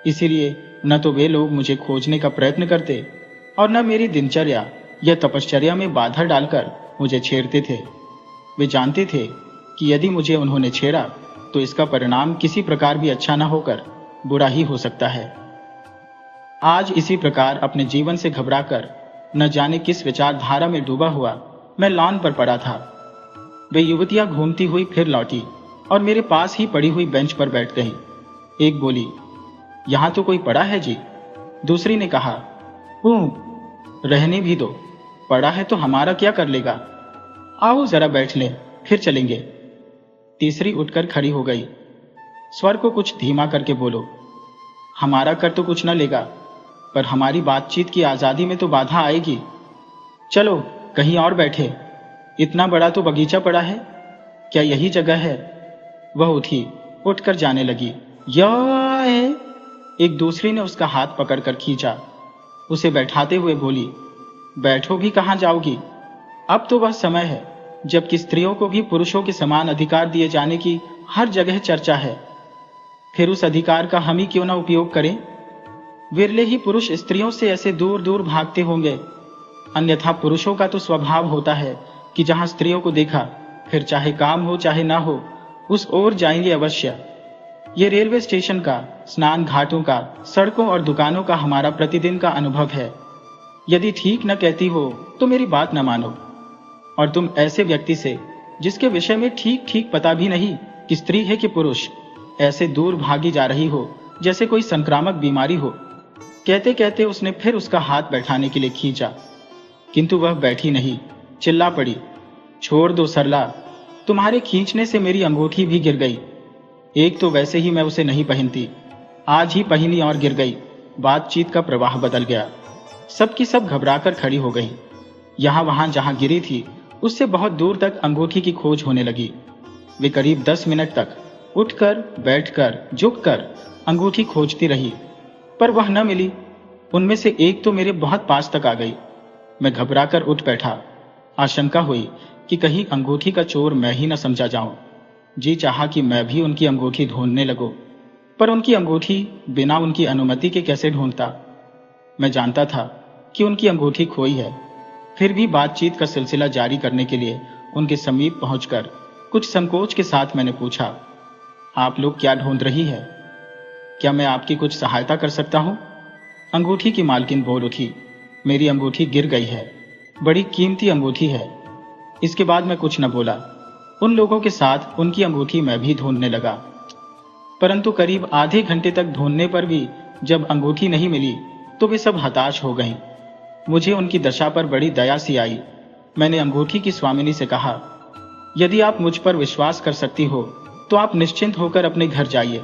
इसीलिए न तो वे लोग मुझे खोजने का प्रयत्न करते और न मेरी दिनचर्या या तपश्चर्या में बाधा डालकर मुझे छेड़ते थे। वे जानते थे कि यदि मुझे उन्होंने छेड़ा तो इसका परिणाम किसी प्रकार भी अच्छा न होकर बुरा ही हो सकता है। आज इसी प्रकार अपने जीवन से घबराकर न जाने किस विचारधारा में डूबा हुआ मैं लॉन पर पड़ा था। वे युवतियां घूमती हुई फिर लौटी और मेरे पास ही पड़ी हुई बेंच पर बैठ गई। एक बोली, यहां तो कोई पड़ा है जी। दूसरी ने कहा, रहने भी दो, पड़ा है तो हमारा क्या कर लेगा, आओ जरा बैठ लें, फिर चलेंगे। तीसरी उठकर खड़ी हो गई। स्वर को कुछ धीमा करके बोलो, हमारा कर तो कुछ न लेगा, पर हमारी बातचीत की आजादी में तो बाधा आएगी। चलो कहीं और बैठे, इतना बड़ा तो बगीचा पड़ा है, क्या यही जगह है? वह उठी, उठकर जाने लगी। यह है। एक दूसरी ने उसका हाथ पकड़कर खींचा। उसे बैठाते हुए बोली, बैठो भी कहाँ जाओगी? अब तो वह समय है जबकि स्त्रियों को भी पुरुषों के समान अधिकार दिए जाने की हर जगह चर्चा है। फिर उस अधिकार का हम ही क्यों ना उपयोग करें? विरले ही पुरुष स्त्रियों से ऐसे दूर दूर भागते होंगे, अन्यथा पुरुषों का तो स्वभाव होता है कि जहां स्त्रियों को देखा फिर चाहे काम हो चाहे ना हो उस ओर जाएंगे अवश्य। ये रेलवे स्टेशन का, स्नान घाटों का, सड़कों और दुकानों का हमारा प्रतिदिन का अनुभव है। यदि ठीक न कहती हो तो मेरी बात न मानो। और तुम ऐसे व्यक्ति से जिसके विषय में ठीक ठीक पता भी नहीं कि स्त्री है कि पुरुष, ऐसे दूर भागी जा रही हो जैसे कोई संक्रामक बीमारी हो। कहते कहते उसने फिर उसका हाथ बैठाने के लिए खींचा, किंतु वह बैठी नहीं, चिल्ला पड़ी, छोड़ दो सरला, तुम्हारे खींचने से मेरी अंगूठी भी गिर गई। एक तो वैसे ही मैं उसे नहीं पहनती, आज ही पहनी और गिर गई। बातचीत का प्रवाह बदल गया। सबकी सब घबराकर खड़ी हो गई। यहां वहां जहां गिरी थी उससे बहुत दूर तक अंगूठी की खोज होने लगी। वे करीब 10 मिनट तक उठकर, बैठकर, झुककर अंगूठी खोजती रही, पर वह न मिली। उनमें से एक तो मेरे बहुत पास तक आ गई। मैं घबराकर उठ बैठा। आशंका हुई कि कहीं अंगूठी का चोर मैं ही न समझा जाऊं। जी चाहा कि मैं भी उनकी अंगूठी ढूंढने लगूं, पर उनकी अंगूठी बिना उनकी अनुमति के कैसे ढूंढता? मैं जानता था कि उनकी अंगूठी खोई है। फिर भी बातचीत का सिलसिला जारी करने के लिए उनके समीप पहुंचकर कुछ संकोच के साथ मैंने पूछा, आप लोग क्या ढूंढ रही है? क्या मैं आपकी कुछ सहायता कर सकता हूं? अंगूठी की मालकिन बोल उठी, मेरी अंगूठी गिर गई है, बड़ी कीमती अंगूठी है। इसके बाद मैं कुछ न बोला। उन लोगों के साथ उनकी अंगूठी मैं भी ढूंढने लगा, परंतु करीब आधे घंटे तक ढूंढने पर भी जब अंगूठी नहीं मिली तो वे सब हताश हो गईं। मुझे उनकी दशा पर बड़ी दया सी आई। मैंने अंगूठी की स्वामिनी से कहा, यदि आप मुझ पर विश्वास कर सकती हो तो आप निश्चिंत होकर अपने घर जाइए।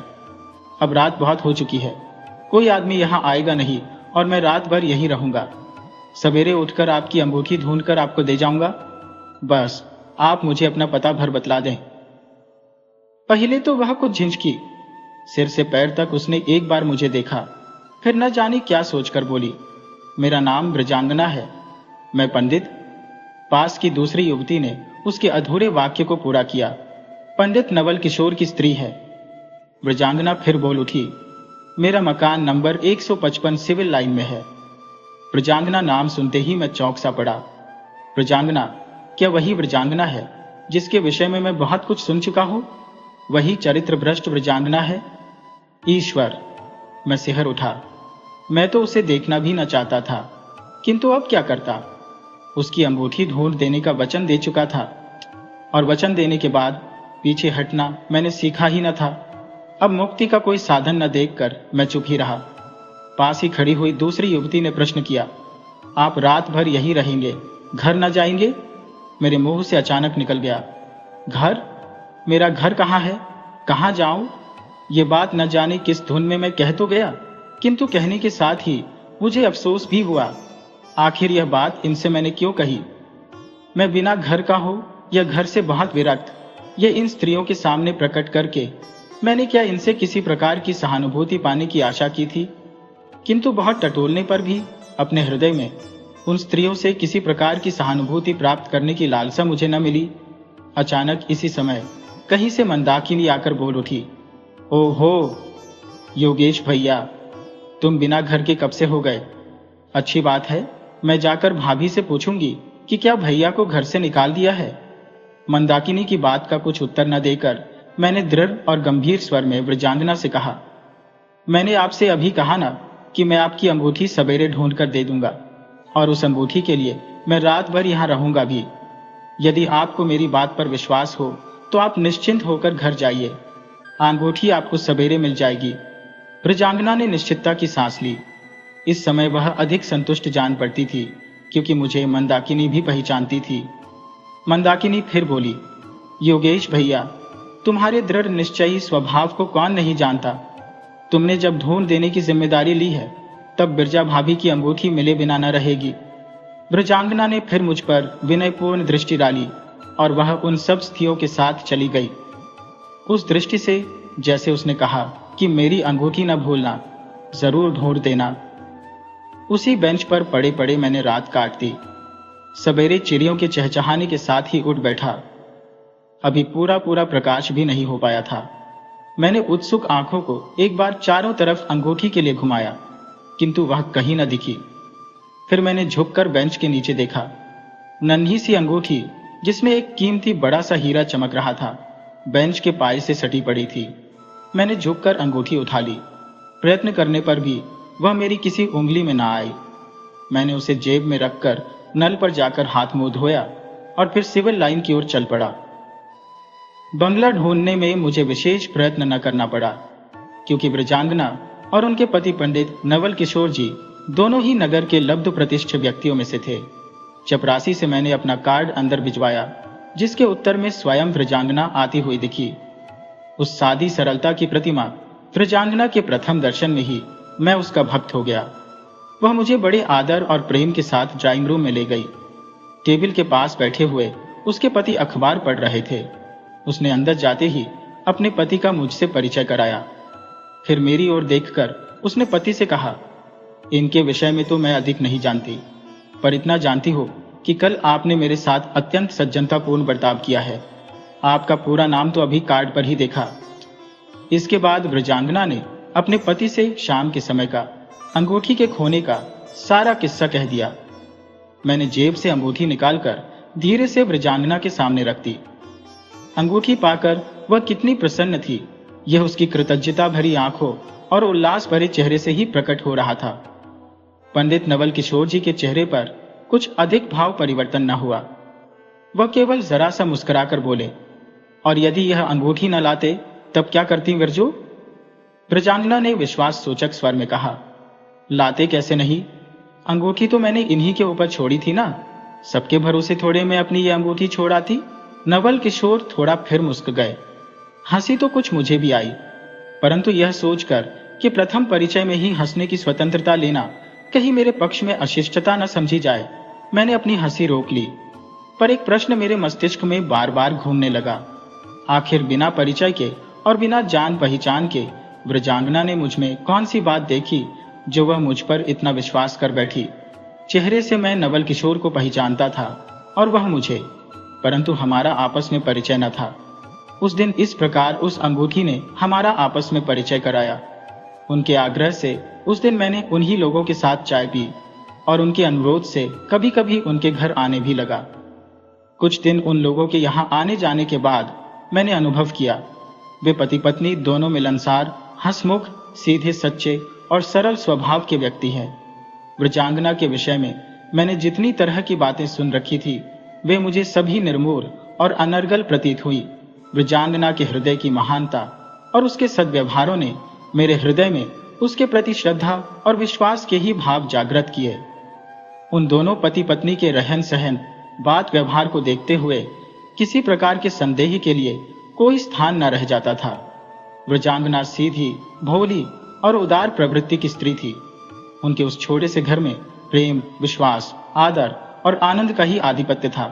अब रात बहुत हो चुकी है, कोई आदमी यहाँ आएगा नहीं और मैं रात भर यहीं रहूंगा। सवेरे उठकर आपकी अंगूठी ढूंढकर आपको दे जाऊंगा। बस आप मुझे अपना पता भर बतला दें। पहले तो वह कुछ झिझकी, सिर से पैर तक उसने एक बार मुझे देखा, फिर न जाने क्या सोचकर बोली, मेरा नाम ब्रजांगना है, मैं पंडित। पास की दूसरी युवती ने उसके अधूरे वाक्य को पूरा किया, पंडित नवल किशोर की स्त्री है। ब्रजांगना फिर बोल उठी, मेरा मकान नंबर 155 सिविल लाइन में है। ब्रजांगना नाम सुनते ही मैं चौंक सा पड़ा। ब्रजांगना, क्या वही ब्रजांगना है जिसके विषय में मैं बहुत कुछ सुन चुका हूं? वही चरित्र भ्रष्ट ब्रजांगना है? ईश्वर, मैं सिहर उठा। मैं तो उसे देखना भी न चाहता था, किंतु अब क्या करता? उसकी अंगूठी ढूंढ देने का वचन दे चुका था, और वचन देने के बाद पीछे हटना मैंने सीखा ही न था। अब मुक्ति का कोई साधन न देखकर मैं चुप ही रहा। पास ही खड़ी हुई दूसरी युवती ने प्रश्न किया, आप रात भर यहीं रहेंगे, घर न जाएंगे? मेरे मुंह से अचानक निकल गया, घर? मेरा घर कहाँ है? कहाँ जाऊं? ये बात न जाने किस धुन में मैं कह तो गया, किंतु कहने के साथ ही मुझे अफसोस भी हुआ। आखिर यह बात इनसे मैंने क्यों कही? मैं बिना घर का हो या घर से बहुत विरक्त, ये इन स्त्रियों के सामने प्रकट करके मैंने क्या इनसे किसी प्रकार की सहानुभूति पाने की आशा की थी? किंतु बहुत टटोलने पर भी अपने हृदय में उन स्त्रियों से किसी प्रकार की सहानुभूति प्राप्त करने की लालसा मुझे न मिली। अचानक इसी समय कहीं से मंदाकिनी आकर बोल उठी, ओहो योगेश भैया, तुम बिना घर के कब से हो गए? अच्छी बात है, मैं जाकर भाभी से पूछूंगी कि क्या भैया को घर से निकाल दिया है। मंदाकिनी की बात का कुछ उत्तर न देकर मैंने दृढ़ और गंभीर स्वर में ब्रजांगना से कहा, मैंने आपसे अभी कहा ना कि मैं आपकी अंगूठी सवेरे ढूंढ कर दे दूंगा, और उस अंगूठी के लिए मैं रात भर यहां रहूंगा भी। यदि आपको मेरी बात पर विश्वास हो तो आप निश्चिंत होकर घर जाइए, अंगूठी आपको सवेरे मिल जाएगी। ब्रजांगना ने निश्चितता की सांस ली। इस समय वह अधिक संतुष्ट जान पड़ती थी, क्योंकि मुझे मंदाकिनी भी पहचानती थी। मंदाकिनी फिर बोली, योगेश भैया, तुम्हारे दृढ़ निश्चयी स्वभाव को कौन नहीं जानता। तुमने जब ढूंढ देने की जिम्मेदारी ली है तब बिरजा भाभी की अंगूठी मिले बिना न रहेगी। ब्रजांगना ने फिर मुझ पर विनयपूर्ण दृष्टि डाली और वह उन सब स्त्रियों के साथ चली गई, उस दृष्टि से जैसे उसने कहा कि मेरी अंगूठी न भूलना, जरूर ढूंढ देना। उसी बेंच पर पड़े पड़े मैंने रात काट दी। सवेरे चिड़ियों के चहचहाने के साथ ही उठ बैठा। अभी पूरा पूरा प्रकाश भी नहीं हो पाया था। मैंने उत्सुक आंखों को एक बार चारों तरफ अंगूठी के लिए घुमाया, किंतु वह कहीं न दिखी। फिर मैंने झुककर बेंच के नीचे देखा। नन्ही सी अंगूठी जिसमें एक कीमती बड़ा सा हीरा चमक रहा था, बेंच के पाए से सटी पड़ी थी। मैंने झुककर अंगूठी उठा ली। प्रयत्न करने पर भी वह मेरी किसी उंगली में ना आई। मैंने उसे जेब में रखकर नल पर जाकर हाथ मुंह धोया और फिर सिविल लाइन की ओर चल पड़ा। बंगला ढूंढने में मुझे विशेष प्रयत्न न करना पड़ा, क्योंकि ब्रजांगना और उनके पति पंडित नवल किशोर जी दोनों ही नगर के लब्ध प्रतिष्ठित व्यक्तियों में से थे। चपरासी से मैंने अपना कार्ड अंदर भिजवाया, जिसके उत्तर में स्वयं ब्रजांगना आती हुई दिखी। उस सादी सरलता की प्रतिमा ब्रजांगना के प्रथम दर्शन में ही मैं उसका भक्त हो गया। वह मुझे बड़े आदर और प्रेम के साथ ड्राइंग रूम में ले गई। टेबल के पास बैठे हुए उसके पति अखबार पढ़ रहे थे। उसने अंदर जाते ही अपने पति का मुझसे परिचय कराया। फिर मेरी ओर देखकर उसने पति से कहा, इनके विषय में तो मैं अधिक नहीं जानती, पर इतना जानती हो कि कल आपने मेरे साथ अत्यंत सज्जनतापूर्ण बर्ताव किया है। आपका पूरा नाम तो अभी कार्ड पर ही देखा। इसके बाद ब्रजांगना ने अपने पति से शाम के समय का अंगूठी के खोने का सारा किस्सा कह दिया। मैंने जेब से अंगूठी निकालकर धीरे से ब्रजांगना के सामने रख दी। अंगूठी पाकर वह कितनी प्रसन्न थी, यह उसकी कृतज्ञता भरी आंखों और उल्लास भरे चेहरे से ही प्रकट हो रहा था। पंडित नवल किशोर जी के चेहरे पर कुछ अधिक भाव परिवर्तन न हुआ। वह केवल जरा सा मुस्कुराकर बोले, और यदि यह अंगूठी न लाते तब क्या करती विरजो? ब्रजांगना ने विश्वास सूचक स्वर में कहा, लाते कैसे नहीं? अंगूठी तो मैंने इन्हीं के ऊपर छोड़ी थी ना। सबके भरोसे थोड़े मैं अपनी ये अंगूठी छोड़ आती। नवल किशोर थोड़ा फिर मुस्क गए। हंसी तो कुछ मुझे भी आई, परंतु यह सोचकर कि प्रथम परिचय में ही हंसने की स्वतंत्रता लेना कहीं मेरे पक्ष में अशिष्टता न समझी जाए, मैंने अपनी हंसी रोक ली। पर एक प्रश्न मेरे मस्तिष्क में बार बार घूमने लगा। आखिर बिना परिचय के और बिना जान पहचान के ब्रजांगना ने मुझ में कौन सी बात देखी जो वह मुझ पर इतना विश्वास कर बैठी? चेहरे से मैं नवल किशोर को पहचानता था और वह मुझे, परंतु हमारा आपस में परिचय न था। उस दिन इस प्रकार उस अंगूठी ने हमारा आपस में परिचय कराया। उनके आग्रह से उस दिन मैंने उन्हीं लोगों के साथ चाय पी और उनके अनुरोध से कभी कभी उनके घर आने भी लगा। कुछ दिन उन लोगों के यहाँ आने जाने के बाद मैंने अनुभव किया, वे पति पत्नी दोनों मिलनसार, हंसमुख, सीधे सच्चे और सरल स्वभाव के व्यक्ति हैं। ब्रजांगना के विषय में मैंने जितनी तरह की बातें सुन रखी थी, वे मुझे सभी निर्मूल और अनर्गल प्रतीत हुई। ब्रजांगना के हृदय की महानता और उसके सद्व्यवहारों ने मेरे हृदय में उसके प्रति श्रद्धा और विश्वास के ही भाव जागृत किए। उन दोनों पति पत्नी के रहन सहन, बात व्यवहार को देखते हुए किसी प्रकार के संदेह के लिए कोई स्थान न रह जाता था। ब्रजांगना सीधी, भोली और उदार प्रवृत्ति की स्त्री थी। उनके उस छोटे से घर में प्रेम, विश्वास, आदर और आनंद का ही आधिपत्य था।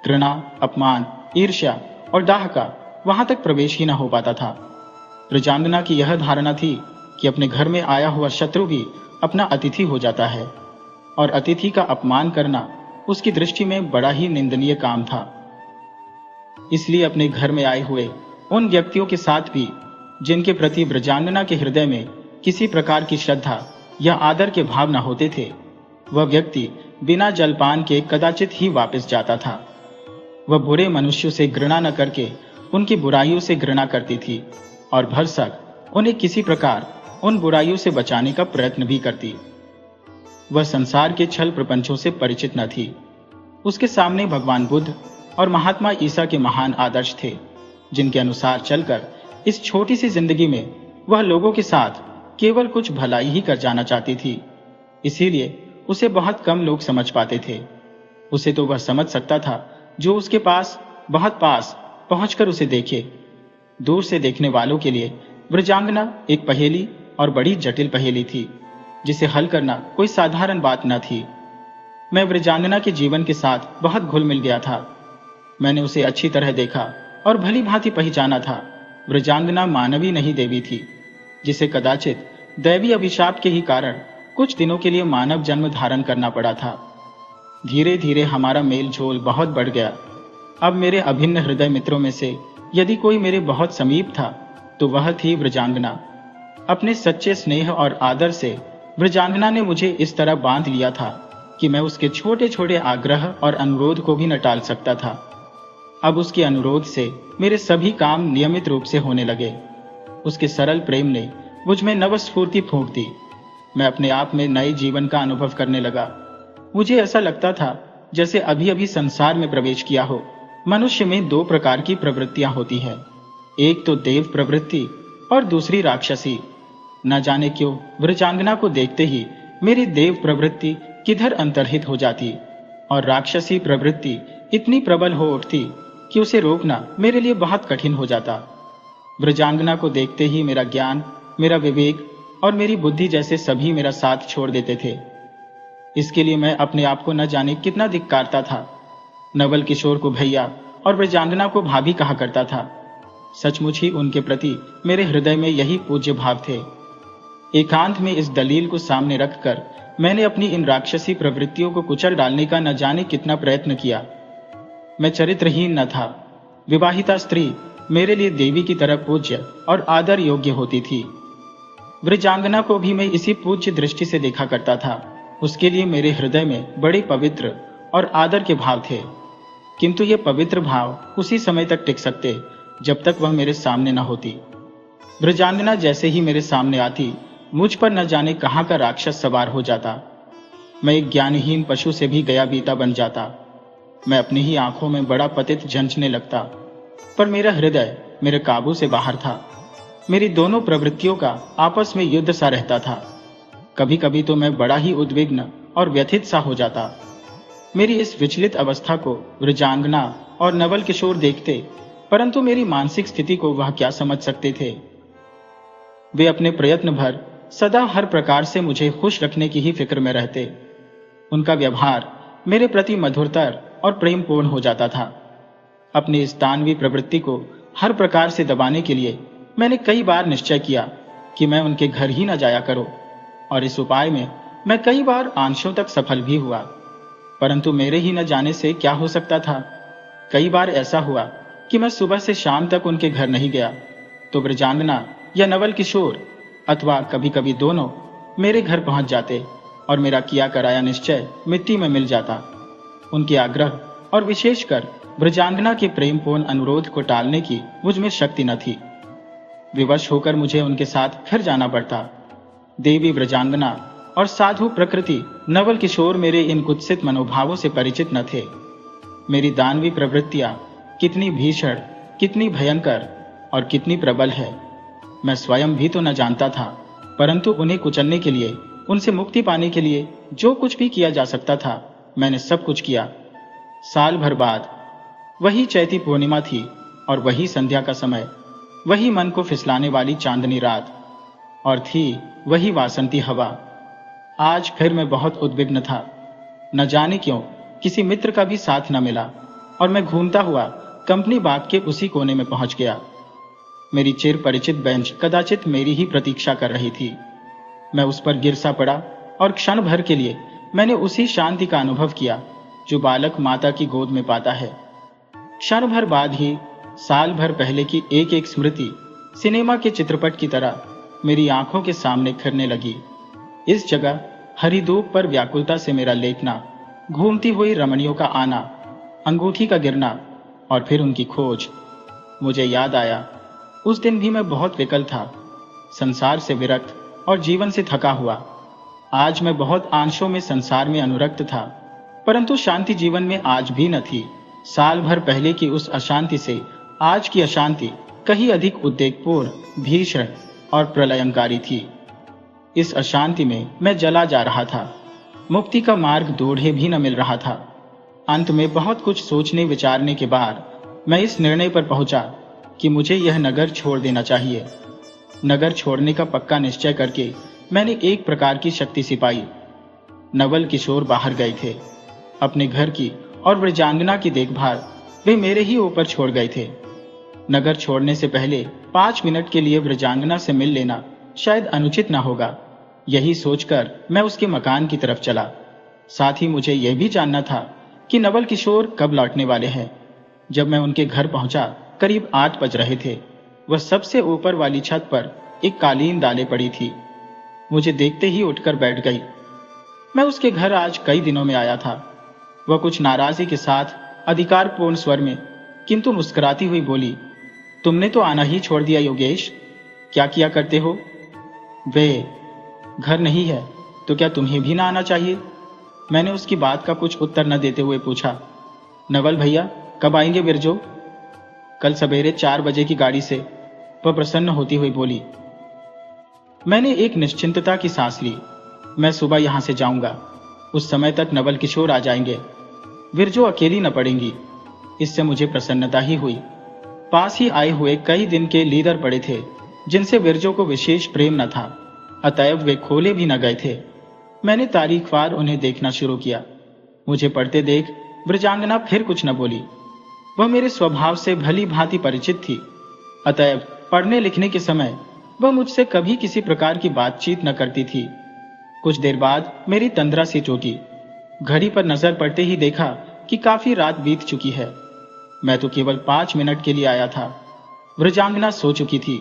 घृणा, अपमान, ईर्ष्या और दाह का वहां तक प्रवेश ही न हो पाता था। ब्रजांगना की यह धारणा थी कि अपने घर में आया हुआ शत्रु भी अपना अतिथि हो जाता है और अतिथि का अपमान करना उसकी दृष्टि में बड़ा ही निंदनीय काम था। इसलिए अपने घर में आए हुए उन व्यक्तियों के साथ भी जिनके प्रति ब्रजांगना के हृदय में किसी प्रकार की श्रद्धा या आदर के भाव न होते थे, वह व्यक्ति बिना जलपान के कदाचित ही वापस जाता था। वह बुरे मनुष्यों से घृणा न करके उनकी बुराइयों से घृणा करती थी और भरसक उन्हें किसी प्रकार उन बुराइयों से बचाने का प्रयत्न भी करती। वह संसार के छल प्रपंचों से परिचित न थी। उसके सामने भगवान बुद्ध और महात्मा ईसा के महान आदर्श थे, जिनके अनुसार चलकर इस छोटी सी जिंदगी में वह लोगों के साथ केवल कुछ भलाई ही कर जाना चाहती थी। इसीलिए उसे बहुत कम लोग समझ पाते थे। उसे तो वह समझ सकता था जो उसके पास, बहुत पास पहुंचकर उसे देखे। दूर से देखने वालों के लिए ब्रजांगना एक पहेली और बड़ी जटिल पहेली थी, जिसे हल करना कोई साधारण बात न थी। मैं ब्रजांगना के जीवन के साथ बहुत घुल मिल गया था। मैंने उसे अच्छी तरह देखा और भली भांति पहचाना था। ब्रजांगना मानवी नहीं देवी थी, जिसे कदाचित दैवी अभिशाप के ही कारण कुछ दिनों के लिए मानव जन्म धारण करना पड़ा था। धीरे धीरे हमारा मेल जोल बहुत बढ़ गया। अब मेरे अभिन्न हृदय मित्रों में से यदि कोई मेरे बहुत समीप था तो वह थी वृजांगना। अपने सच्चे स्नेह और आदर से वृजांगना ने मुझे इस तरह बांध लिया था कि मैं उसके छोटे छोटे आग्रह और अनुरोध को भी न टाल सकता था। अब उसके अनुरोध से मेरे सभी काम नियमित रूप से होने लगे। उसके सरल प्रेम ने मुझ में नवस्फूर्ति फूंक दी। मैं अपने आप में नए जीवन का अनुभव करने लगा। मुझे ऐसा लगता था जैसे अभी अभी संसार में प्रवेश किया हो। मनुष्य में दो प्रकार की प्रवृत्तियां होती है, एक तो देव प्रवृत्ति और दूसरी राक्षसी। न जाने क्यों वृजांगना को देखते ही मेरी देव प्रवृत्ति किधर अंतर्हित हो जाती और राक्षसी प्रवृत्ति इतनी प्रबल हो उठती कि उसे रोकना मेरे लिए बहुत कठिन हो जाता। वृजांगना को देखते ही मेरा ज्ञान, मेरा विवेक और मेरी बुद्धि जैसे सभी मेरा साथ छोड़ देते थे। इसके लिए मैं अपने आप को न जाने कितना धिक्कारता था। नवल किशोर को भैया और वृजांगना को भाभी कहा करता था। सचमुच ही उनके प्रति मेरे हृदय में यही पूज्य भाव थे। एकांत में इस दलील को सामने रखकर मैंने अपनी इन राक्षसी प्रवृत्तियों को कुचल डालने का न जाने कितना प्रयत्न किया। मैं चरित्रहीन न था। विवाहिता स्त्री मेरे लिए देवी की तरह पूज्य और आदर योग्य होती थी। वृजांगना को भी मैं इसी पूज्य दृष्टि से देखा करता था। उसके लिए मेरे हृदय में बड़े पवित्र और आदर के भाव थे, किंतु ये पवित्र भाव उसी समय तक टिक सकते जब तक वह मेरे सामने न होती। वृजांगना जैसे ही मेरे सामने आती, मुझ पर न जाने कहां का राक्षस सवार हो जाता। मैं एक ज्ञानहीन पशु से भी गया बीता बन जाता। मैं अपनी ही आंखों में बड़ा पतित झंझने लगता, पर मेरा हृदय मेरे काबू से बाहर था। मेरी दोनों प्रवृत्तियों का आपस में युद्ध सा रहता था। कभी कभी तो मैं बड़ा ही उद्विग्न और व्यथित सा हो जाता। मेरी इस विचलित अवस्था को वृजांगना और नवल किशोर देखते, परंतु मेरी मानसिक स्थिति को वह क्या समझ सकते थे। वे अपने प्रयत्न भर सदा हर प्रकार से मुझे खुश रखने की ही फिक्र में रहते। उनका व्यवहार मेरे प्रति मधुरतर और प्रेमपूर्ण हो जाता था। अपनी इस दानवी प्रवृत्ति को हर प्रकार से दबाने के लिए मैंने कई बार निश्चय किया कि मैं उनके घर ही न जाया करूं, और इस उपाय में मैं कई बार आंशों तक सफल भी हुआ, परंतु मेरे ही न जाने से क्या हो सकता था। कई बार ऐसा हुआ कि मैं सुबह से शाम तक उनके घर नहीं गया तो वृजांगना या नवल किशोर अथवा कभी कभी दोनों मेरे घर पहुंच जाते और मेरा किया कराया निश्चय मिट्टी में मिल जाता। उनके आग्रह और विशेषकर वृजांगना के प्रेमपूर्ण अनुरोध को टालने की मुझ में शक्ति न थी। विवश होकर मुझे उनके साथ फिर जाना पड़ता। देवी वृजांगना और साधु प्रकृति नवल किशोर मेरे इन कुत्सित मनोभावों से परिचित न थे। मेरी दानवी प्रवृत्तियां कितनी भीषण, कितनी भयंकर और कितनी प्रबल है, मैं स्वयं भी तो न जानता था, परंतु उन्हें कुचलने के लिए, उनसे मुक्ति पाने के लिए जो कुछ भी किया जा सकता था मैंने सब कुछ किया। साल भर बाद वही चैती पूर्णिमा थी और वही संध्या का समय, वही मन को फिसलाने वाली चांदनी रात, और थी वही वासंती हवा। आज फिर मैं बहुत उद्विग्न था। न जाने क्यों किसी मित्र का भी साथ न मिला और मैं घूमता हुआ कंपनी बाग के उसी कोने में पहुंच गया। मेरी चिर परिचित बेंच कदाचित मेरी ही प्रतीक्षा कर रही थी। मैं उस पर गिर सा पड़ा और क्षण भर के लिए मैंने उसी शांति का अनुभव किया जो बालक माता की गोद में पाता है। क्षण भर बाद ही साल भर पहले की एक एक स्मृति सिनेमा के चित्रपट की तरह मेरी आंखों के सामने खिरने लगी। इस जगह हरिधूप पर व्याकुलता से मेरा लेटना, घूमती हुई रमणियों का आना, अंगूठी का गिरना और फिर उनकी खोज। मुझे याद आया उस दिन भी मैं बहुत विकल था, संसार से विरक्त और जीवन से थका हुआ। आज मैं बहुत अंशों में संसार में अनुरक्त था, परंतु शांति जीवन में आज भी न थी। साल भर पहले की उस अशांति से आज की अशांति कहीं अधिक उद्वेगपूर्ण, भीषण और प्रलयंकारी थी। इस अशांति में मैं जला जा रहा था। मुक्ति का मार्ग दूढ़े भी न मिल रहा था। अंत में बहुत कुछ सोचने विचारने के बाद मैं इस निर्णय पर पहुंचा कि मुझे यह नगर छोड़ देना चाहिए। नगर छोड़ने का पक्का निश्चय करके मैंने एक प्रकार की शक्ति सिपाई। नवल किशोर बाहर गए थे। अपने घर की और वृजांगना की देखभाल वे मेरे ही ऊपर छोड़ गए थे। नगर छोड़ने से पहले 5 मिनट के लिए वृजांगना से मिल लेना शायद अनुचित न होगा, यही सोचकर मैं उसके मकान की तरफ चला। साथ ही मुझे यह भी जानना था कि नवल किशोर कब लौटने वाले हैं। जब मैं उनके घर पहुंचा, करीब 8 बज रहे थे। वह सबसे ऊपर वाली छत पर एक कालीन डाले पड़ी थी। मुझे देखते ही उठकर बैठ गई। मैं उसके घर आज कई दिनों में आया था। वह कुछ नाराजगी के साथ अधिकारपूर्ण स्वर में किंतु मुस्कुराती हुई बोली, तुमने तो आना ही छोड़ दिया योगेश, क्या किया करते हो? वे घर नहीं है तो क्या तुम्हें भी ना आना चाहिए? मैंने उसकी बात का कुछ उत्तर न देते हुए पूछा। नवल भैया कब आएंगे बिरजो? कल सवेरे 4 बजे की गाड़ी से, वह प्रसन्न होती हुई बोली। मैंने एक निश्चिंतता की सांस ली। मैं सुबह यहां से जाऊंगा, उस समय तक नवल किशोर आ जाएंगे, बिरजो अकेली न पड़ेंगी। इससे मुझे प्रसन्नता ही हुई। पास ही आए हुए कई दिन के लीडर पड़े थे जिनसे बिरजो को विशेष प्रेम न था, अतएव वे खोले भी न गए थे। मैंने तारीखवार उन्हें देखना शुरू किया। मुझे पढ़ते देख ब्रजांगना फिर कुछ न बोली। वह मेरे स्वभाव से भली भांति परिचित थी, अतएव पढ़ने लिखने के समय वह मुझसे कभी किसी प्रकार की बातचीत न करती थी। कुछ देर बाद मेरी तंद्रा सी टूटी। घड़ी पर नजर पड़ते ही देखा कि काफी रात बीत चुकी है। मैं तो केवल 5 मिनट के लिए आया था। ब्रजांगना सो चुकी थी।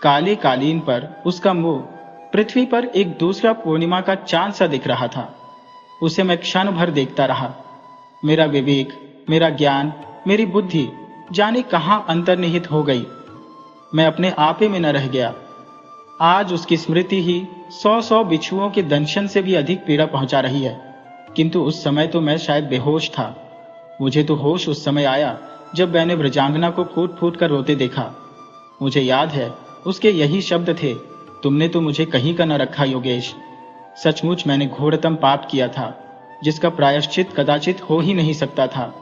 काले कालीन पर उसका मुंह पृथ्वी पर एक दूसरा पूर्णिमा का चांद सा दिख रहा था। उसे मैं क्षण भर देखता रहा। मेरा विवेक, मेरा ज्ञान, मेरी बुद्धि जाने कहां अंतर्निहित हो गई। मैं अपने आपे में न रह गया। आज उसकी स्मृति ही 100 बिच्छुओं के दंशन से भी अधिक पीड़ा पहुंचा रही है, किंतु उस समय तो मैं शायद बेहोश था। मुझे तो होश उस समय आया जब मैंने ब्रजांगना को फूट फूट कर रोते देखा। मुझे याद है उसके यही शब्द थे, तुमने तो मुझे कहीं का न रखा योगेश। सचमुच मैंने घोरतम पाप किया था, जिसका प्रायश्चित कदाचित हो ही नहीं सकता था।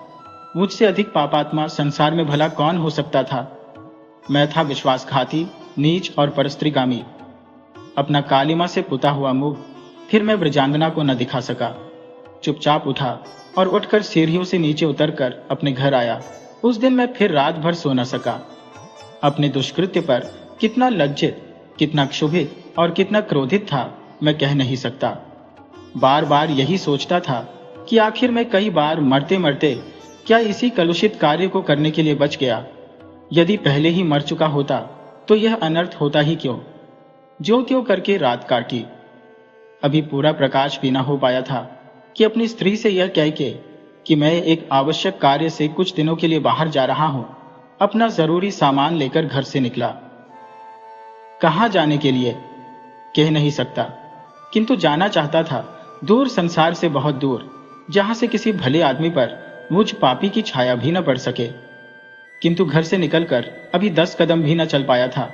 मुझसे अधिक पापात्मा संसार में भला कौन हो सकता था? मैं था विश्वासघाती, नीच और परस्त्रीगामी। अपना कालिमा से पुता हुआ मुंह फिर मैं ब्रजांगना को न दिखा सका। चुपचाप उठा और उठकर सीढ़ियों से नीचे उतरकर अपने घर आया। उस दिन मैं फिर रात भर सो न सका। अपने दुष्कृत्य पर कितना लज्जित, कितना क्षुभित और कितना क्रोधित था मैं कह नहीं सकता। बार बार यही सोचता था कि आखिर मैं कई बार मरते मरते क्या इसी कलुषित कार्य को करने के लिए बच गया। यदि पहले ही मर चुका होता तो यह अनर्थ होता ही क्यों। ज्यों त्यों करके रात काटी। अभी पूरा प्रकाश भी न हो पाया था कि अपनी स्त्री से यह कह के कि मैं एक आवश्यक कार्य से कुछ दिनों के लिए बाहर जा रहा हूं, अपना जरूरी सामान लेकर घर से निकला। कहां जाने के लिए कह नहीं सकता, किंतु जाना चाहता था दूर, संसार से बहुत दूर, जहां से किसी भले आदमी पर मुझ पापी की छाया भी न पड़ सके। किंतु घर से निकलकर अभी 10 कदम भी न चल पाया था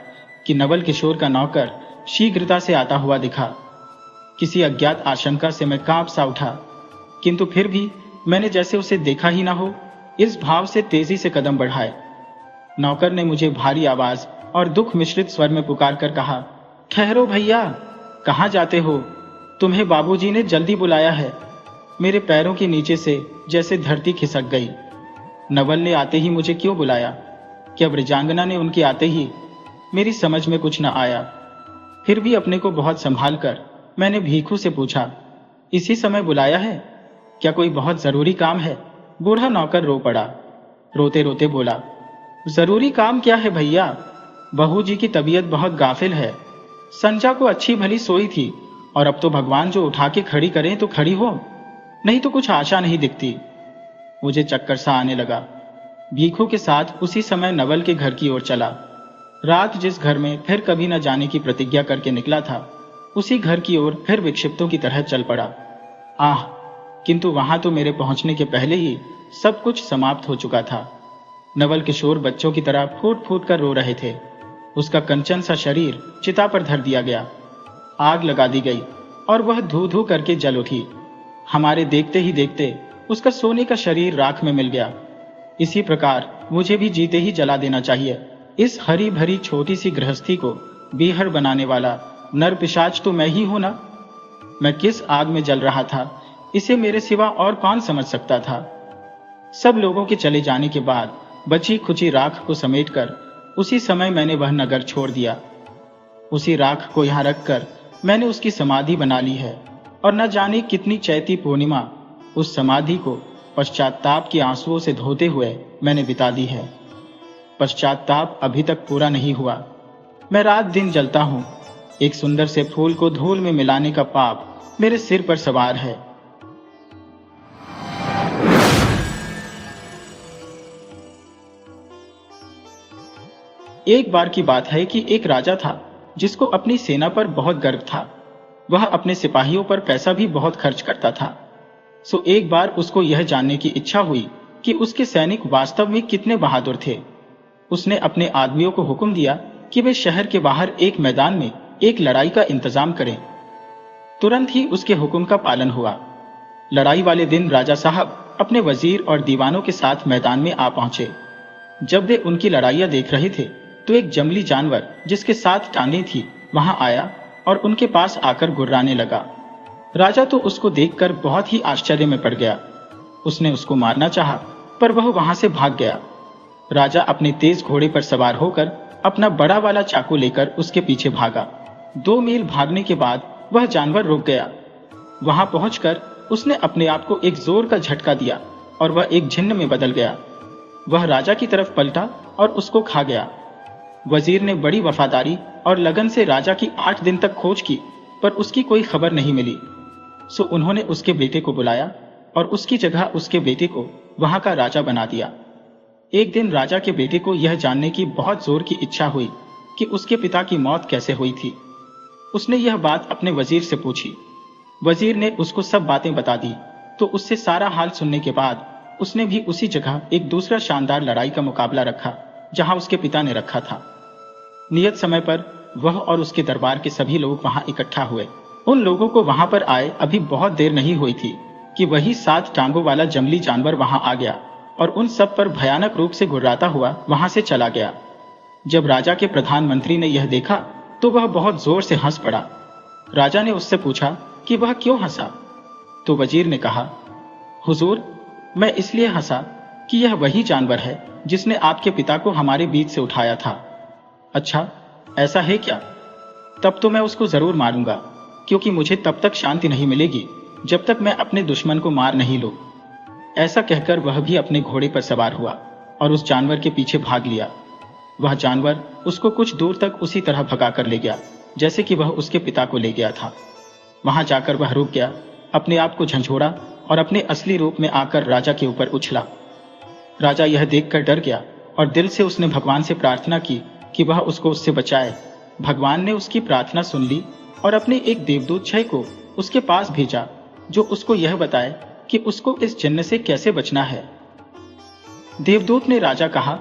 कि नवल किशोर का नौकर शीघ्रता से आता हुआ दिखा। किसी अज्ञात आशंका से मैं कांप सा उठा, किंतु फिर भी मैंने जैसे उसे देखा ही ना हो, इस भाव से तेजी से कदम बढ़ाए। नौकर ने मुझे भारी आवाज और दुख मिश्रित स्वर में पुकार कर कहा, ठहरो भैया, कहां जाते हो? तुम्हें बाबूजी ने जल्दी बुलाया है। मेरे पैरों के नीचे से जैसे धरती खिसक गई। नवल ने आते ही मुझे क्यों बुलाया? क्या ब्रजांगना ने उनके आते ही? मेरी समझ में कुछ न आया। फिर भी अपने को बहुत संभाल कर मैंने भीखू से पूछा, इसी समय बुलाया है? क्या कोई बहुत जरूरी काम है? बूढ़ा नौकर रो पड़ा। रोते रोते बोला, जरूरी काम क्या है भैया? बहू जी की तबीयत बहुत गाफिल है। संजा को अच्छी भली सोई थी और अब तो भगवान जो उठा के खड़ी करें तो खड़ी हो, नहीं तो कुछ आशा नहीं दिखती। मुझे चक्कर सा आने लगा। भीखू के साथ उसी समय नवल के घर की ओर चला। रात जिस घर में फिर कभी न जाने की प्रतिज्ञा करके निकला था, उसी घर की ओर फिर विक्षिप्तों की तरह चल पड़ा। आह, किंतु वहां तो मेरे पहुंचने के पहले ही सब कुछ समाप्त हो चुका था। नवल किशोर बच्चों की तरह फूट फूट कर रो रहे थे। उसका कंचन सा शरीर चिता पर धर दिया गया, आग लगा दी गई और वह धू धू करके जल उठी। हमारे देखते ही देखते उसका सोने का शरीर राख में मिल गया। इसी प्रकार मुझे भी जीते ही जला देना चाहिए। इस हरी भरी छोटी सी गृहस्थी को बीहड़ बनाने वाला नर पिशाच तो मैं ही हूं ना। मैं किस आग में जल रहा था, इसे मेरे सिवा और कौन समझ सकता था। सब लोगों के चले जाने के बाद बची खुची राख को समेटकर उसी समय मैंने वह नगर छोड़ दिया। उसी राख को यहां रखकर मैंने उसकी समाधि बना ली है और न जाने कितनी चैती पूर्णिमा उस समाधि को पश्चाताप के आंसुओं से धोते हुए मैंने बिता दी है। पश्चाताप अभी तक पूरा नहीं हुआ। मैं रात दिन जलता हूँ। एक सुंदर से फूल को धूल में मिलाने का पाप मेरे सिर पर सवार है। एक बार की बात है कि एक राजा था जिसको अपनी सेना पर बहुत गर्व था। वह अपने सिपाहियों पर पैसा भी बहुत खर्च करता था। सो एक बार उसको यह जानने की इच्छा हुई कि उसके सैनिक वास्तव में कितने बहादुर थे। उसने अपने आदमियों को हुक्म दिया कि वे शहर के बाहर एक मैदान में एक लड़ाई का इंतजाम करें। तुरंत ही उसके हुक्म का पालन हुआ। लड़ाई वाले दिन राजा साहब अपने वजीर और दीवानों के साथ मैदान में आ पहुंचे। जब वे उनकी लड़ाइयां देख रहे थे तो एक जंगली जानवर जिसके 7 टांगें थी वहां आया और उनके पास आकर गुर्राने लगा। राजा तो उसको देखकर बहुत ही आश्चर्य में पड़ गया। उसने उसको मारना चाहा पर वह वहां से भाग गया। राजा अपने तेज घोड़े पर सवार होकर अपना बड़ा वाला चाकू लेकर उसके पीछे भागा। 2 मील भागने के बाद वह जानवर रुक गया। वहां पहुंचकर उसने अपने आप को एक जोर का झटका दिया और वह एक झिन्न में बदल गया। वह राजा की तरफ पलटा और उसको खा गया। वजीर ने बड़ी वफादारी और लगन से राजा की 8 दिन तक खोज की पर उसकी कोई खबर नहीं मिली। सो उन्होंने उसके बेटे को बुलाया और उसकी जगह उसके बेटे को वहां का राजा बना दिया। एक दिन राजा के बेटे को यह जानने की बहुत जोर की इच्छा हुई कि उसके पिता की मौत कैसे हुई थी। उसने यह बात अपने वजीर से पूछी। वजीर ने उसको सब बातें बता दी। तो उससे सारा हाल सुनने के बाद उसने भी उसी जगह एक दूसरा शानदार लड़ाई का मुकाबला रखा जहां उसके पिता ने रखा था। नियत समय पर वह और उसके दरबार के सभी लोग वहां इकट्ठा हुए। उन लोगों को वहां पर आए अभी बहुत देर नहीं हुई थी कि वही 7 टांगों वाला जंगली जानवर वहां आ गया और उन सब पर भयानक रूप से गुर्राता हुआ वहां से चला गया। जब राजा के प्रधानमंत्री ने यह देखा तो वह बहुत जोर से हंस पड़ा। राजा ने उससे पूछा कि वह क्यों हंसा। तो वजीर ने कहा, हुजूर, मैं इसलिए हंसा कि यह वही जानवर है जिसने आपके पिता को हमारे बीच से उठाया था। अच्छा, ऐसा है क्या? तब तो मैं उसको जरूर मारूंगा, क्योंकि मुझे तब तक शांति नहीं मिलेगी जब तक मैं अपने दुश्मन को मार नहीं लूं। ऐसा कहकर वह भी अपने घोड़े पर सवार हुआ और उस जानवर के पीछे भाग लिया। वह जानवर उसको कुछ दूर तक उसी तरह भगा कर ले गया जैसे कि वह उसके पिता को ले गया था। वहां जाकर वह रुक गया, अपने आप को झंझोड़ा और अपने असली रूप में आकर राजा के ऊपर उछला। राजा यह देखकर डर गया और दिल से उसने भगवान से प्रार्थना की कि वह उसको उससे बचाए। भगवान ने उसकी प्रार्थना सुन ली और अपने एक देवदूत छय को उसके पास भेजा जो उसको यह बताए कि उसको इस जिन्न से कैसे बचना है। देवदूत ने राजा कहा,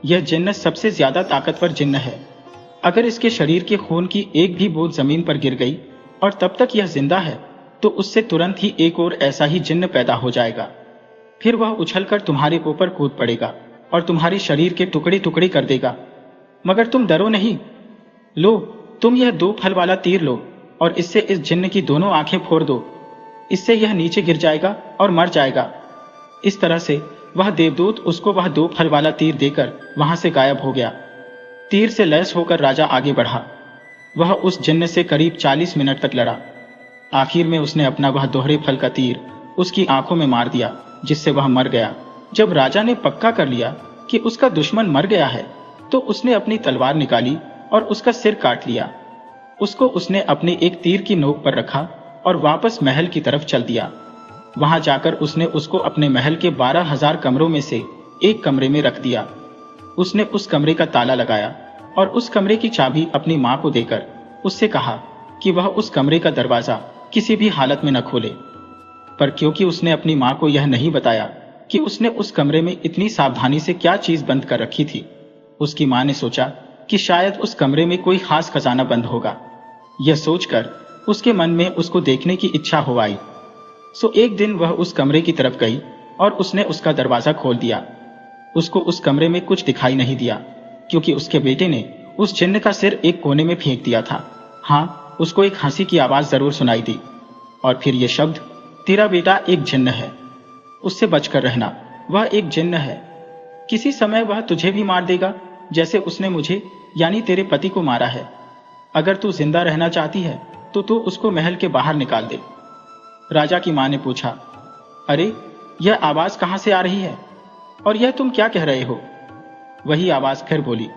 यह जिन्न सबसे ज्यादा ताकतवर जिन्न है। अगर इसके शरीर के खून की एक भी बूंद जमीन पर गिर गई और तब तक यह जिंदा है तो उससे तुरंत ही एक और ऐसा ही जिन्न पैदा हो जाएगा। फिर वह उछलकर तुम्हारे ऊपर कूद पड़ेगा और तुम्हारे शरीर के टुकड़े टुकड़े कर देगा। मगर तुम डरो नहीं। लो, तुम यह 2 फल वाला तीर लो और इससे इस जिन्न की दोनों आंखें फोड़ दो। इससे यह नीचे गिर जाएगा और मर जाएगा। इस तरह से वह देवदूत उसको वह 2 फल वाला तीर देकर वहां से गायब हो गया। तीर से लैस होकर राजा आगे बढ़ा। वह उस जिन्न से करीब 40 मिनट तक लड़ा। आखिर में उसने अपना वह दोहरे फल का तीर उसकी आंखों में मार दिया, जिससे वह मर गया। जब राजा ने पक्का कर लिया कि उसका दुश्मन मर गया है तो उसने अपनी तलवार निकाली और उसका सिर काट लिया। उसको उसने अपने एक तीर की नोक पर रखा और वापस महल की तरफ चल दिया। वहां जाकर उसने उसको अपने महल के 12,000 कमरों में से एक कमरे में रख दिया। उसने उस कमरे का ताला लगाया और उस कमरे की चाबी अपनी मां को देकर उससे कहा कि वह उस कमरे का दरवाजा किसी भी हालत में न खोले। पर क्योंकि उसने अपनी मां को यह नहीं बताया कि उसने उस कमरे में इतनी सावधानी से क्या चीज बंद कर रखी थी, उसकी मां ने सोचा कि शायद उस कमरे में कोई खास खजाना बंद होगा। यह सोचकर उसके मन में उसको देखने की इच्छा हो आई। सो एक दिन वह उस कमरे की तरफ गई और उसने उसका दरवाजा खोल दिया। उसको उस कमरे में कुछ दिखाई नहीं दिया क्योंकि उसके बेटे ने उस जिन्न का सिर एक कोने में फेंक दिया था। हाँ, उसको एक हंसी की आवाज जरूर सुनाई दी और फिर ये शब्द, तेरा बेटा एक जिन्न है, उससे बचकर रहना, वह एक जिन्न है। किसी समय वह तुझे भी मार देगा जैसे उसने मुझे यानी तेरे पति को मारा है। अगर तू जिंदा रहना चाहती है तो तू उसको महल के बाहर निकाल दे। राजा की मां ने पूछा, अरे यह आवाज कहां से आ रही है और यह तुम क्या कह रहे हो? वही आवाज फिर बोली,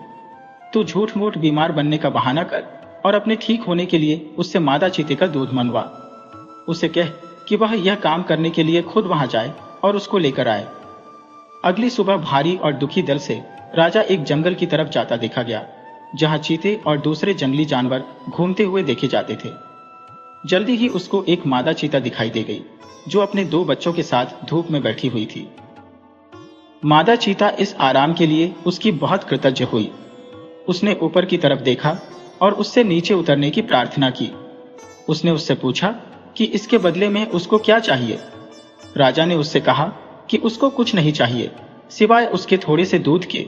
तू झूठ मूठ बीमार बनने का बहाना कर और अपने ठीक होने के लिए उससे मादा चीते का दूध मनवा। उसे कह कि वह यह काम करने के लिए खुद वहां जाए और उसको लेकर आए। अगली सुबह भारी और दुखी दल से राजा एक जंगल की तरफ जाता देखा गया, जहां चीते और दूसरे जंगली जानवर घूमते हुए देखे जाते थे। जल्दी ही उसको एक मादा चीता दिखाई दे गई, जो अपने 2 बच्चों के साथ धूप में बैठी हुई थी। मादा चीता इस आराम के लिए उसकी बहुत कृतज्ञ हुई। उसने ऊपर की तरफ देखा और उससे नीचे उतरने की प्रार्थना की। उसने उससे पूछा कि इसके बदले में उसको क्या चाहिए। राजा ने उससे कहा कि उसको कुछ नहीं चाहिए सिवाय उसके थोड़े से दूध के,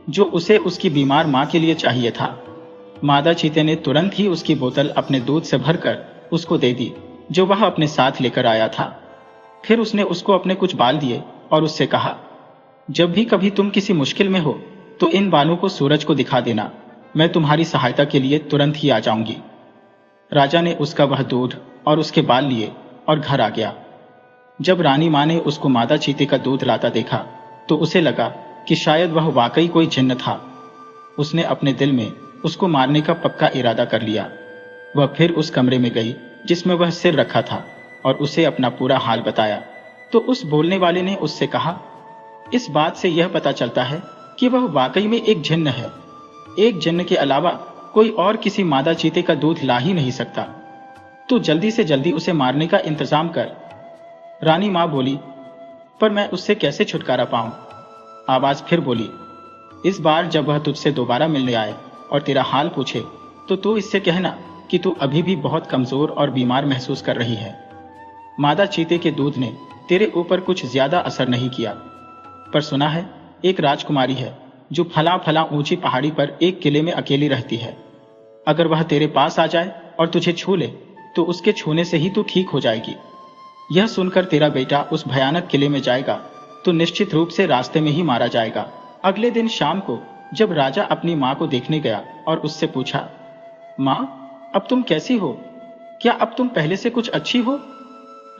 जो उसे उसकी बीमार मां के लिए चाहिए था। मादा चीते ने तुरंत ही उसकी बोतल अपने दूध से भरकर उसको दे दी, जो वह अपने साथ लेकर आया था। फिर उसने उसको अपने कुछ बाल दिए और उससे कहा, जब भी कभी तुम किसी मुश्किल में हो तो इन बालों को सूरज को दिखा देना, मैं तुम्हारी सहायता के लिए तुरंत ही आ जाऊंगी। राजा ने उसका वह दूध और उसके बाल लिए और घर आ गया। जब रानी मां ने उसको मादा चीते का दूध लाता देखा तो उसे लगा कि शायद वह वाकई कोई जिन्न था। उसने अपने दिल में उसको मारने का पक्का इरादा कर लिया। वह फिर उस कमरे में गई जिसमें वह सिर रखा था और उसे अपना पूरा हाल बताया। तो उस बोलने वाले ने उससे कहा, इस बात से यह पता चलता है कि वह वाकई में एक जिन्न है। एक जिन्न के अलावा कोई और किसी मादा चीते का दूध ला ही नहीं सकता। तू जल्दी से जल्दी उसे मारने का इंतजाम कर। रानी मां बोली, पर मैं उससे कैसे छुटकारा पाऊं? आवाज फिर बोली, इस बार जब वह तुझसे दोबारा मिलने आए और तेरा हाल पूछे तो तू इससे कहना कि तू अभी भी बहुत कमजोर और बीमार महसूस कर रही है। मादा चीते के दूध ने तेरे ऊपर कुछ ज्यादा असर नहीं किया, पर सुना है एक राजकुमारी है जो फला फला ऊंची पहाड़ी पर एक किले में अकेली रहती है। अगर वह तेरे पास आ जाए और तुझे छू ले तो उसके छूने से ही तू ठीक हो जाएगी। यह सुनकर तेरा बेटा उस भयानक किले में जाएगा तो निश्चित रूप से रास्ते में ही मारा जाएगा। अगले दिन शाम को जब राजा अपनी मां को देखने गया और उससे पूछा, मां, अब तुम कैसी हो? क्या अब तुम पहले से कुछ अच्छी हो?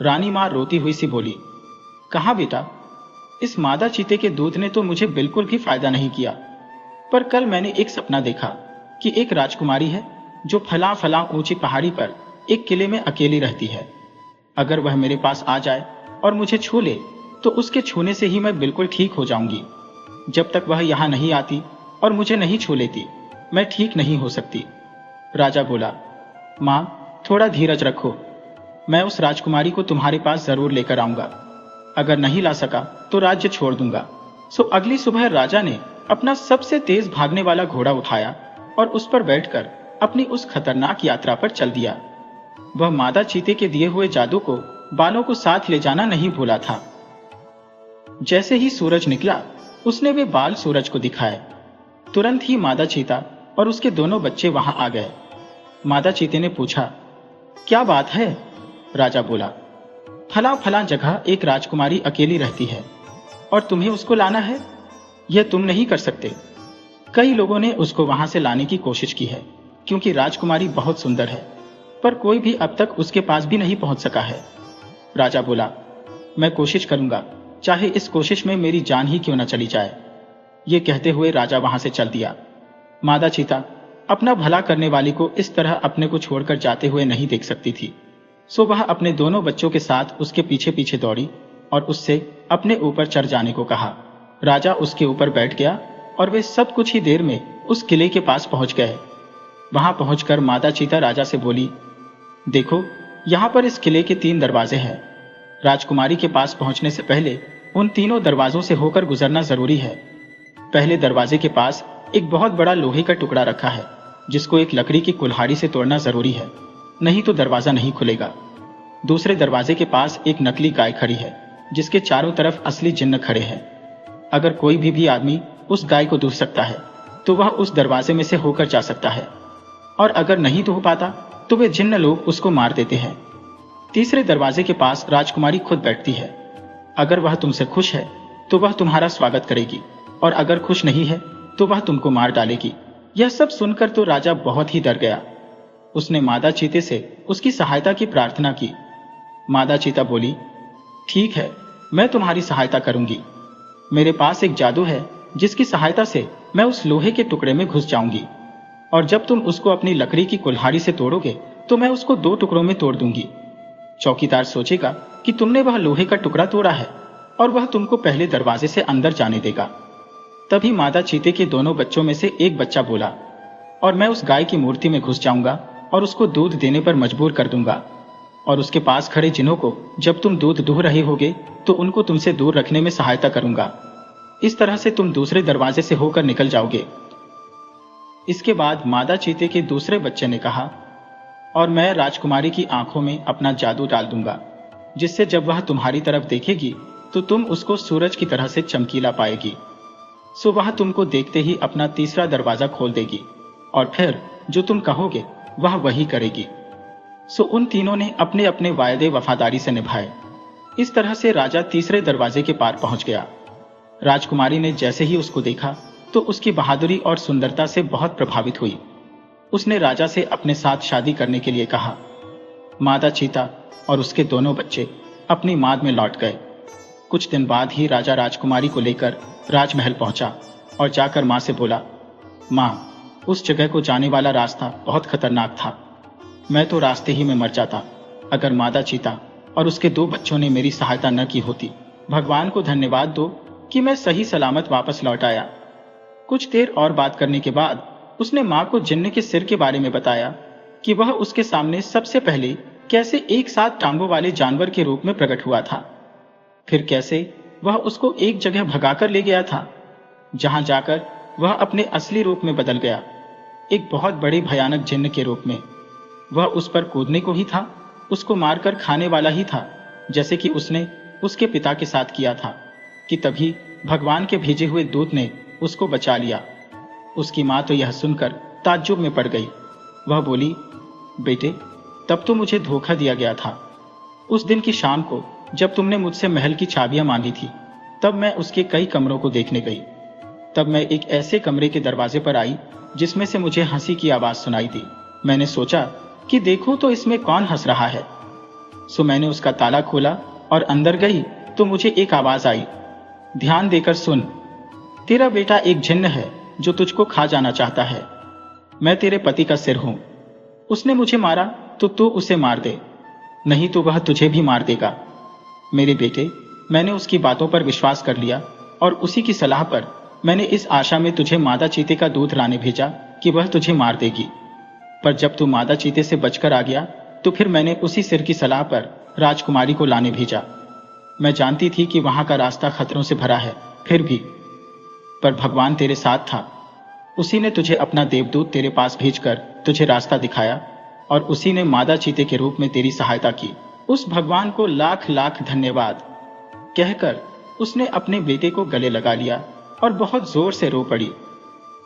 रानी मां रोती हुई सी बोली, कहां बेटा, इस मादा चीते के दूध ने तो मुझे बिल्कुल भी फायदा नहीं किया। पर कल मैंने एक सपना देखा कि एक राजकुमारी है जो फला फला ऊंची पहाड़ी पर एक किले में अकेली रहती है। अगर वह मेरे पास आ जाए और मुझे छू ले तो उसके छूने से ही मैं बिल्कुल ठीक हो जाऊंगी। जब तक वह यहां नहीं आती और मुझे नहीं छू लेती, मैं ठीक नहीं हो सकती। राजा बोला, मां, थोड़ा धीरज रखो, मैं उस राजकुमारी को तुम्हारे पास जरूर लेकर आऊंगा। अगर नहीं ला सका तो राज्य छोड़ दूंगा। सो अगली सुबह राजा ने अपना सबसे तेज भागने वाला घोड़ा उठाया और उस पर बैठकर अपनी उस खतरनाक यात्रा पर चल दिया। वह मादा चीते के दिए हुए जादू को, बालों को साथ ले जाना नहीं भूला था। जैसे ही सूरज निकला उसने वे बाल सूरज को दिखाए। तुरंत ही मादा चीता और उसके दोनों बच्चे वहां आ गए। मादा चीते ने पूछा, क्या बात है? राजा बोला, फला फला जगह एक राजकुमारी अकेली रहती है और तुम्हें उसको लाना है? यह तुम नहीं कर सकते। कई लोगों ने उसको वहां से लाने की कोशिश की है क्योंकि राजकुमारी बहुत सुंदर है, पर कोई भी अब तक उसके पास भी नहीं पहुंच सका है। राजा बोला, मैं कोशिश करूंगा, चाहे इस कोशिश में मेरी जान ही क्यों न चली जाए। ये कहते हुए राजा वहां से चल दिया। मादा चीता अपना भला करने वाली को इस तरह अपने को छोड़कर जाते हुए नहीं देख सकती थी। सो वह अपने दोनों बच्चों के साथ उसके पीछे पीछे दौड़ी और उससे अपने ऊपर चढ़ जाने को कहा। राजा उसके ऊपर बैठ गया और वे सब कुछ ही देर में उस किले के पास पहुंच गए। वहां पहुंचकर मादा चीता राजा से बोली, देखो, यहाँ पर इस किले के 3 दरवाजे हैं। राजकुमारी के पास पहुंचने से पहले उन तीनों दरवाजों से होकर गुजरना जरूरी है। पहले दरवाजे के पास एक बहुत बड़ा लोहे का टुकड़ा रखा है, जिसको एक लकड़ी की कुल्हाड़ी से तोड़ना जरूरी है, नहीं तो दरवाजा नहीं खुलेगा। दूसरे दरवाजे के पास एक नकली गाय खड़ी है, जिसके चारों तरफ असली जिन्न खड़े हैं। अगर कोई भी आदमी उस गाय को दूध सकता है तो वह उस दरवाजे में से होकर जा सकता है, और अगर नहीं तो हो पाता तो वे जिन्न लोग उसको मार देते हैं। तीसरे दरवाजे के पास राजकुमारी खुद बैठती है। अगर वह तुमसे खुश है तो वह तुम्हारा स्वागत करेगी, और अगर खुश नहीं है तो वह तुमको मार डालेगी। यह सब सुनकर तो राजा बहुत ही डर गया। उसने मादा चीते से उसकी सहायता की प्रार्थना की। मादा चीता बोली, ठीक है, मैं तुम्हारी सहायता करूंगी। मेरे पास एक जादू है जिसकी सहायता से मैं उस लोहे के टुकड़े में घुस जाऊंगी, और जब तुम उसको अपनी लकड़ी की कुल्हाड़ी से तोड़ोगे तो मैं उसको 2 टुकड़ों में तोड़ दूंगी। चौकीदार सोचेगा कि तुमने वह लोहे का टुकड़ा तोड़ा है और वह तुमको पहले दरवाजे से अंदर जाने देगा। तभी मादा चीते के दोनों बच्चों में से एक बच्चा बोला, और मैं उस गाय की मूर्ति में घुस जाऊंगा और उसको दूध देने पर मजबूर कर दूंगा, और उसके पास खड़े जिनों को जब तुम दूध दूह रहे होगे तो उनको तुमसे दूर रखने में सहायता करूंगा। इस तरह से तुम दूसरे दरवाजे से होकर निकल जाओगे। इसके बाद मादा चीते के दूसरे बच्चे ने कहा, और मैं राजकुमारी की आंखों में अपना जादू डाल दूंगा, जिससे जब वह तुम्हारी तरफ देखेगी तो तुम उसको सूरज की तरह से चमकीला पाएगी। सो वह तुमको देखते ही अपना तीसरा दरवाजा खोल देगी, और फिर जो तुम कहोगे वह वही करेगी। सो उन तीनों ने अपने अपने वायदे वफादारी से निभाए। इस तरह से राजा तीसरे दरवाजे के पार पहुंच गया। राजकुमारी ने जैसे ही उसको देखा तो उसकी बहादुरी और सुंदरता से बहुत प्रभावित हुई। उसने राजा से अपने साथ शादी करने के लिए कहा। मादा चीता और उसके दोनों बच्चे अपनी माद में लौट गए। कुछ दिन बाद ही राजा राजकुमारी को लेकर राजमहल पहुंचा और जाकर मां से बोला, मां, उस जगह को जाने वाला रास्ता बहुत खतरनाक था। मैं तो रास्ते ही में मर जाता अगर मादा चीता और उसके 2 बच्चों ने मेरी सहायता न की होती। भगवान को धन्यवाद दो कि मैं सही सलामत वापस लौट आया। कुछ देर और बात करने के बाद उसने मां को जिन्न के सिर के बारे में बताया कि वह उसके सामने सबसे पहले कैसे एक साथ टांगों वाले जानवर के रूप में प्रकट हुआ था, फिर कैसे वह उसको एक जगह भगाकर ले गया था, जहां जाकर वह अपने असली रूप में बदल गया, एक बहुत बड़े भयानक जिन्न के रूप में। वह उस पर कूदने को ही था, उसको मारकर खाने वाला ही था, जैसे कि उसने उसके पिता के साथ किया था, कि तभी भगवान के भेजे हुए दूत ने उसको बचा लिया। उसकी मां तो यह सुनकर ताज्जुब में पड़ गई। वह बोली, बेटे, तब तो मुझे धोखा दिया गया था। उस दिन की शाम को जब तुमने मुझसे महल की चाबियां मांगी थी, तब मैं उसके कई कमरों को देखने गई। तब मैं एक ऐसे कमरे के दरवाजे पर आई जिसमें से मुझे हंसी की आवाज सुनाई दी। मैंने सोचा कि देखूं तो इसमें कौन हंस रहा है। सो मैंने उसका ताला खोला और अंदर गई तो मुझे एक आवाज आई, ध्यान देकर सुन, तेरा बेटा एक जिन्न है जो तुझको खा जाना चाहता है। मैं तेरे पति का सिर हूं। उसने मुझे मारा तो तू उसे मार दे, नहीं तो वह तुझे भी मार देगा। मेरे बेटे, मैंने उसकी बातों पर विश्वास कर लिया और उसी की सलाह पर मैंने इस आशा में तुझे मादा चीते का दूध लाने भेजा कि वह तुझे मार देगी। पर जब तू मादा चीते से बचकर आ गया तो फिर मैंने उसी सिर की सलाह पर राजकुमारी को लाने भेजा। मैं जानती थी कि वहां का रास्ता खतरों से भरा है, फिर भी पर भगवान तेरे साथ था। उसी ने तुझे अपना देवदूत तेरे पास भेजकर तुझे रास्ता दिखाया और उसी ने मादा चीते के रूप में तेरी सहायता की। उस भगवान को लाख लाख धन्यवाद कहकर उसने अपने बेटे को गले लगा लिया और बहुत जोर से रो पड़ी।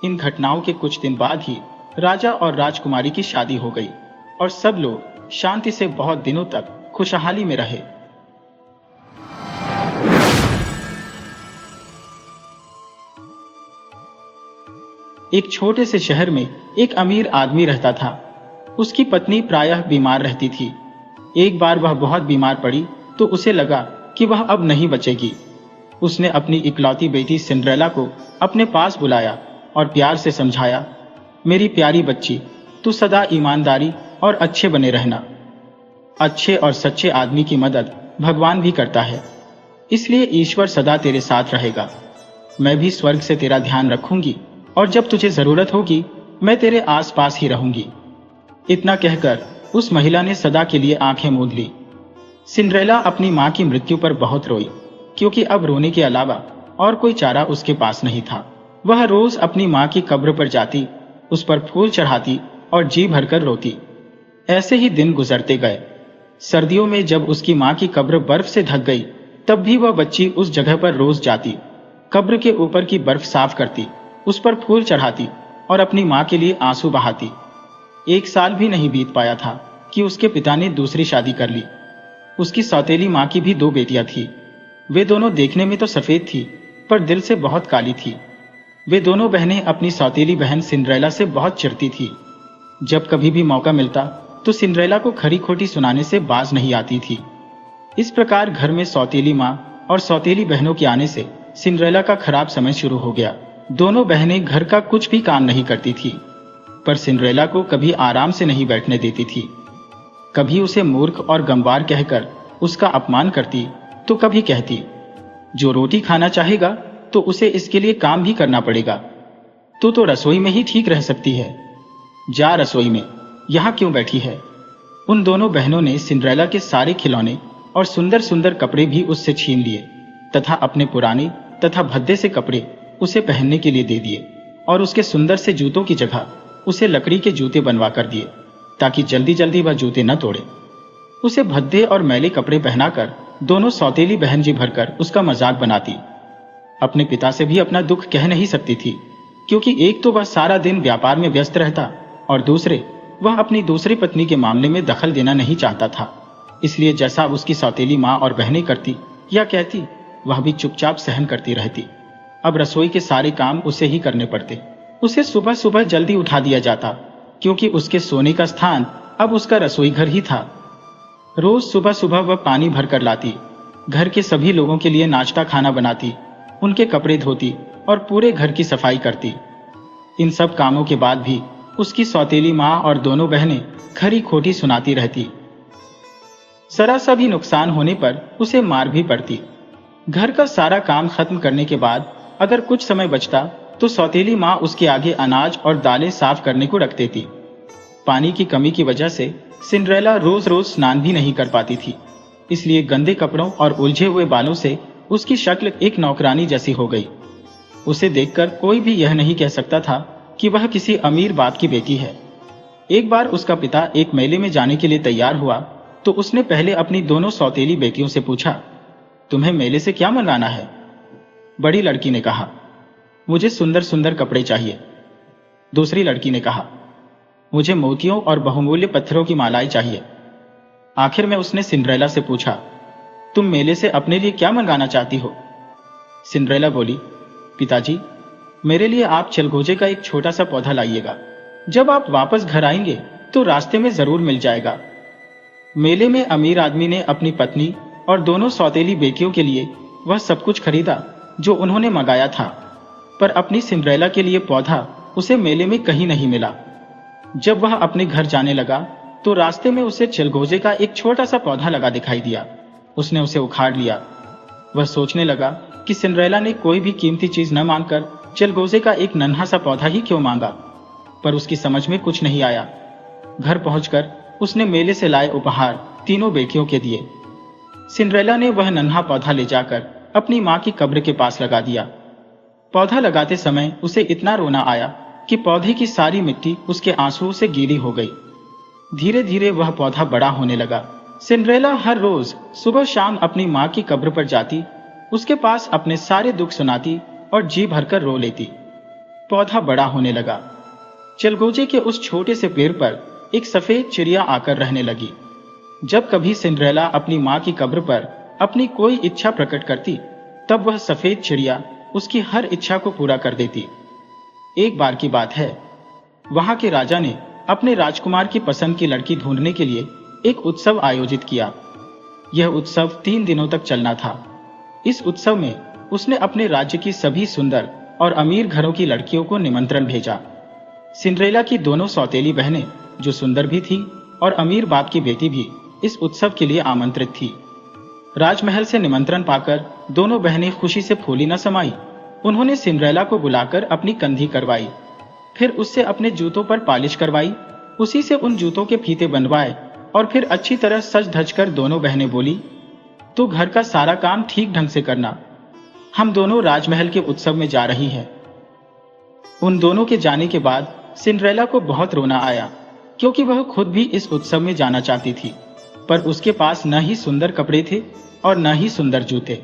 इन घटनाओं के कुछ दिन बाद ही राजा और राजकुमारी की शादी हो गई और सब लोग शांति से बहुत दिनों तक खुशहाली में रहे। एक छोटे से शहर में एक अमीर आदमी रहता था। उसकी पत्नी प्रायः बीमार रहती थी। एक बार वह बहुत बीमार पड़ी तो उसे लगा कि वह अब नहीं बचेगी। उसने अपनी इकलौती बेटी सिंड्रेला को अपने पास बुलाया और प्यार से समझाया, मेरी प्यारी बच्ची, तू सदा ईमानदारी और अच्छे बने रहना। अच्छे और सच्चे आदमी की मदद भगवान भी करता है, इसलिए ईश्वर सदा तेरे साथ रहेगा। मैं भी स्वर्ग से तेरा ध्यान रखूंगी और जब तुझे जरूरत होगी मैं तेरे आसपास ही रहूंगी। इतना कहकर उस महिला ने सदा के लिए आंखें मूंद ली। सिंड्रेला अपनी मां की मृत्यु पर बहुत रोई, क्योंकि अब रोने के अलावा और कोई चारा उसके पास नहीं था। वह रोज अपनी मां की कब्र पर जाती, उस पर फूल चढ़ाती और जी भरकर रोती। ऐसे ही दिन गुजरते गए। सर्दियों में जब उसकी मां की कब्र बर्फ से ढक गई, तब भी वह बच्ची उस जगह पर रोज जाती, कब्र के ऊपर की बर्फ साफ करती, उस पर फूल चढ़ाती और अपनी मां के लिए आंसू बहाती। 1 साल भी नहीं बीत पाया था कि उसके पिता ने दूसरी शादी कर ली। उसकी सौतेली मां की भी 2 बेटियां थी। वे दोनों देखने में तो सफेद थी, पर दिल से बहुत काली थी। वे दोनों बहनें अपनी सौतेली बहन सिंड्रेला से बहुत चिढ़ती थी। जब कभी भी मौका मिलता तो सिंड्रेला को खरी खोटी सुनाने से बाज नहीं आती थी। इस प्रकार घर में सौतेली माँ और सौतेली बहनों के आने से सिंड्रेला का खराब समय शुरू हो गया। दोनों बहनें घर का कुछ भी काम नहीं करती थी, पर सिंड्रेला को कभी आराम से नहीं बैठने देती थी। कभी उसे मूर्ख और गंवार कहकर उसका अपमान करती, तो कभी कहती, जो रोटी खाना चाहेगा तो उसे इसके लिए काम भी करना पड़ेगा। तू तो रसोई में ही ठीक रह सकती है, जा रसोई में, यहाँ क्यों बैठी है। उन दोनों बहनों ने सिंड्रेला के सारे खिलौने और सुंदर सुंदर कपड़े भी उससे छीन लिए तथा अपने पुराने तथा भद्दे से कपड़े उसे पहनने के लिए दे दिए और उसके सुंदर से जूतों की जगह उसे लकड़ी के जूते बनवा कर दिए, ताकि जल्दी जल्दी वह जूते न तोड़े। उसे भद्दे और मैले कपड़े पहनाकर दोनों सौतेली बहन जी भरकर उसका मजाक बनाती। अपने पिता से भी अपना दुख कह नहीं सकती थी, क्योंकि एक तो वह सारा दिन व्यापार में व्यस्त रहता और दूसरे वह अपनी दूसरी पत्नी के मामले में दखल देना नहीं चाहता था। इसलिए जैसा उसकी सौतेली माँ और बहनें करती या कहती, वह भी चुपचाप सहन करती रहती। अब रसोई के सारे काम उसे ही करने पड़ते। उसे सुबह सुबह जल्दी उठा दिया जाता, क्योंकि उसके सोने का स्थान अब उसका रसोई घर ही था। रोज सुबह सुबह वह पानी भर कर लाती, घर के सभी लोगों के लिए नाश्ता खाना बनाती, उनके कपड़े धोती और पूरे घर की सफाई करती। इन सब कामों के बाद भी उसकी सौतेली माँ और दोनों बहनें खरी खोटी सुनाती रहती। जरा सा भी नुकसान होने पर उसे मार भी पड़ती। घर का सारा काम खत्म करने के बाद अगर कुछ समय बचता तो सौतेली माँ उसके आगे अनाज और दालें साफ करने को रख देती। पानी की कमी की वजह से सिंड्रेला रोज रोज स्नान भी नहीं कर पाती थी, इसलिए गंदे कपड़ों और उलझे हुए बालों से उसकी शक्ल एक नौकरानी जैसी हो गई। उसे देखकर कोई भी यह नहीं कह सकता था कि वह किसी अमीर बाप की बेटी है। एक बार उसका पिता एक मेले में जाने के लिए तैयार हुआ तो उसने पहले अपनी दोनों सौतेली बेटियों से पूछा, तुम्हें मेले से क्या मंगाना है। बड़ी लड़की ने कहा, मुझे सुंदर सुंदर कपड़े चाहिए। दूसरी लड़की ने कहा, मुझे मोतियों और बहुमूल्य पत्थरों की मालाएं चाहिए। आखिर में उसने सिंड्रेला से पूछा, तुम मेले से अपने लिए क्या मंगाना चाहती हो। सिंड्रेला बोली, पिताजी, मेरे लिए आप चलगोजे का एक छोटा सा पौधा लाइएगा। जब आप वापस घर आएंगे तो रास्ते में जरूर मिल जाएगा। मेले में अमीर आदमी ने अपनी पत्नी और दोनों सौतेली बेटियों के लिए वह सब कुछ खरीदा जो उन्होंने मंगाया था, पर अपनी सिंड्रेला के लिए पौधा उसे मेले में कहीं नहीं मिला। जब वह अपने घर जाने लगा तो रास्ते में उसे चलगोजे का एक छोटा सा पौधा लगा दिखाई दिया। उसने उसे उखाड़ लिया। वह सोचने लगा कि सिंड्रेला ने कोई भी कीमती चीज न मांगकर चलगोजे का एक नन्हा सा पौधा ही क्यों मांगा, पर उसकी समझ में कुछ नहीं आया। घर पहुंचकर उसने मेले से लाए उपहार तीनों बेटियों के दिए। सिंड्रेला ने वह नन्हा पौधा ले जाकर अपनी मां की कब्र के पास लगा दिया। पौधा लगाते समय उसे इतना रोना आया कि पौधे की सारी मिट्टी उसके आंसुओं से गीली हो गई। धीरे धीरे वह पौधा बड़ा होने लगा। सिंड्रेला हर रोज सुबह शाम अपनी मां की कब्र पर जाती, उसके पास अपने सारे दुख सुनाती और जी भरकर रो लेती। पौधा बड़ा होने लगा। चलगोजे के उस छोटे से पेड़ पर एक सफेद चिड़िया आकर रहने लगी। जब कभी सिंड्रेला अपनी मां की कब्र पर अपनी कोई इच्छा प्रकट करती, तब वह सफेद चिड़िया उसकी हर इच्छा को पूरा कर देती। एक बार की बात है, वहां के राजा ने अपने राजकुमार की पसंद की लड़की ढूंढने के लिए एक उत्सव आयोजित किया। यह उत्सव 3 दिनों तक चलना था। इस उत्सव में उसने अपने राज्य की सभी सुंदर और अमीर घरों की लड़कियों को निमंत्रण भेजा। सिंड्रेला की दोनों सौतेली बहनें, जो सुंदर भी थी और अमीर बाप की बेटी भी, इस उत्सव के लिए आमंत्रित थी। राजमहल से निमंत्रण पाकर दोनों बहनें खुशी से फूली न समाई। उन्होंने सिंड्रेला को बुलाकर अपनी कंधी करवाई, फिर उससे अपने जूतों पर पालिश करवाई, उसी से उन जूतों के फीते बनवाए और फिर अच्छी तरह सज धज कर दोनों बहनें बोली, तू घर का सारा काम ठीक ढंग से करना, हम दोनों राजमहल के उत्सव में जा रही हैं। उन दोनों के जाने के बाद सिंड्रेला को बहुत रोना आया, क्योंकि वह खुद भी इस उत्सव में जाना चाहती थी, पर उसके पास न ही सुंदर कपड़े थे और न ही सुंदर जूते।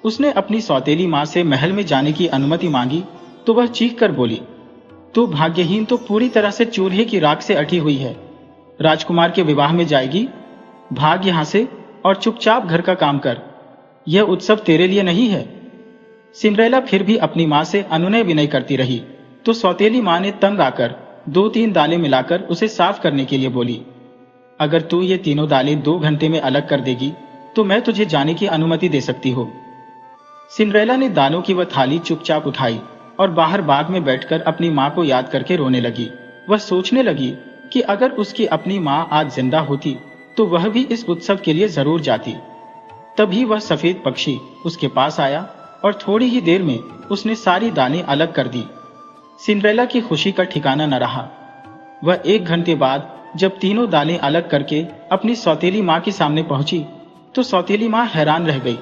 उसने अपनी सौतेली मां से महल में जाने की अनुमति मांगी तो वह चीख कर बोली, तू भाग्यहीन तो पूरी तरह से चूल्हे की राख से अटी हुई है। राजकुमार के विवाह में जाएगी? भाग यहां से और चुपचाप घर का काम कर। यह उत्सव तेरे लिए नहीं है। सिंड्रेला फिर भी अपनी मां से अनुनय विनय करती रही तो सौतेली मां ने तंग आकर 2-3 दालें मिलाकर उसे साफ करने के लिए बोली, अगर तू ये तीनों दालें 2 घंटे में अलग कर देगी तो मैं तुझे जाने की अनुमति दे सकती हूँ। सिंड्रेला ने दालों की वह थाली चुपचाप उठाई और बाहर बाग में बैठकर अपनी माँ को याद करके रोने लगी। वह सोचने लगी कि अगर उसकी अपनी माँ आज जिंदा होती तो वह भी इस उत्सव के लिए जरूर जाती। तभी वह सफेद पक्षी उसके पास आया और थोड़ी ही देर में उसने सारी दालें अलग कर दी। सिंड्रेला की खुशी का ठिकाना न रहा। वह 1 घंटे बाद जब तीनों दालें अलग करके अपनी सौतेली माँ के सामने पहुंची तो सौतेली माँ हैरान रह गई,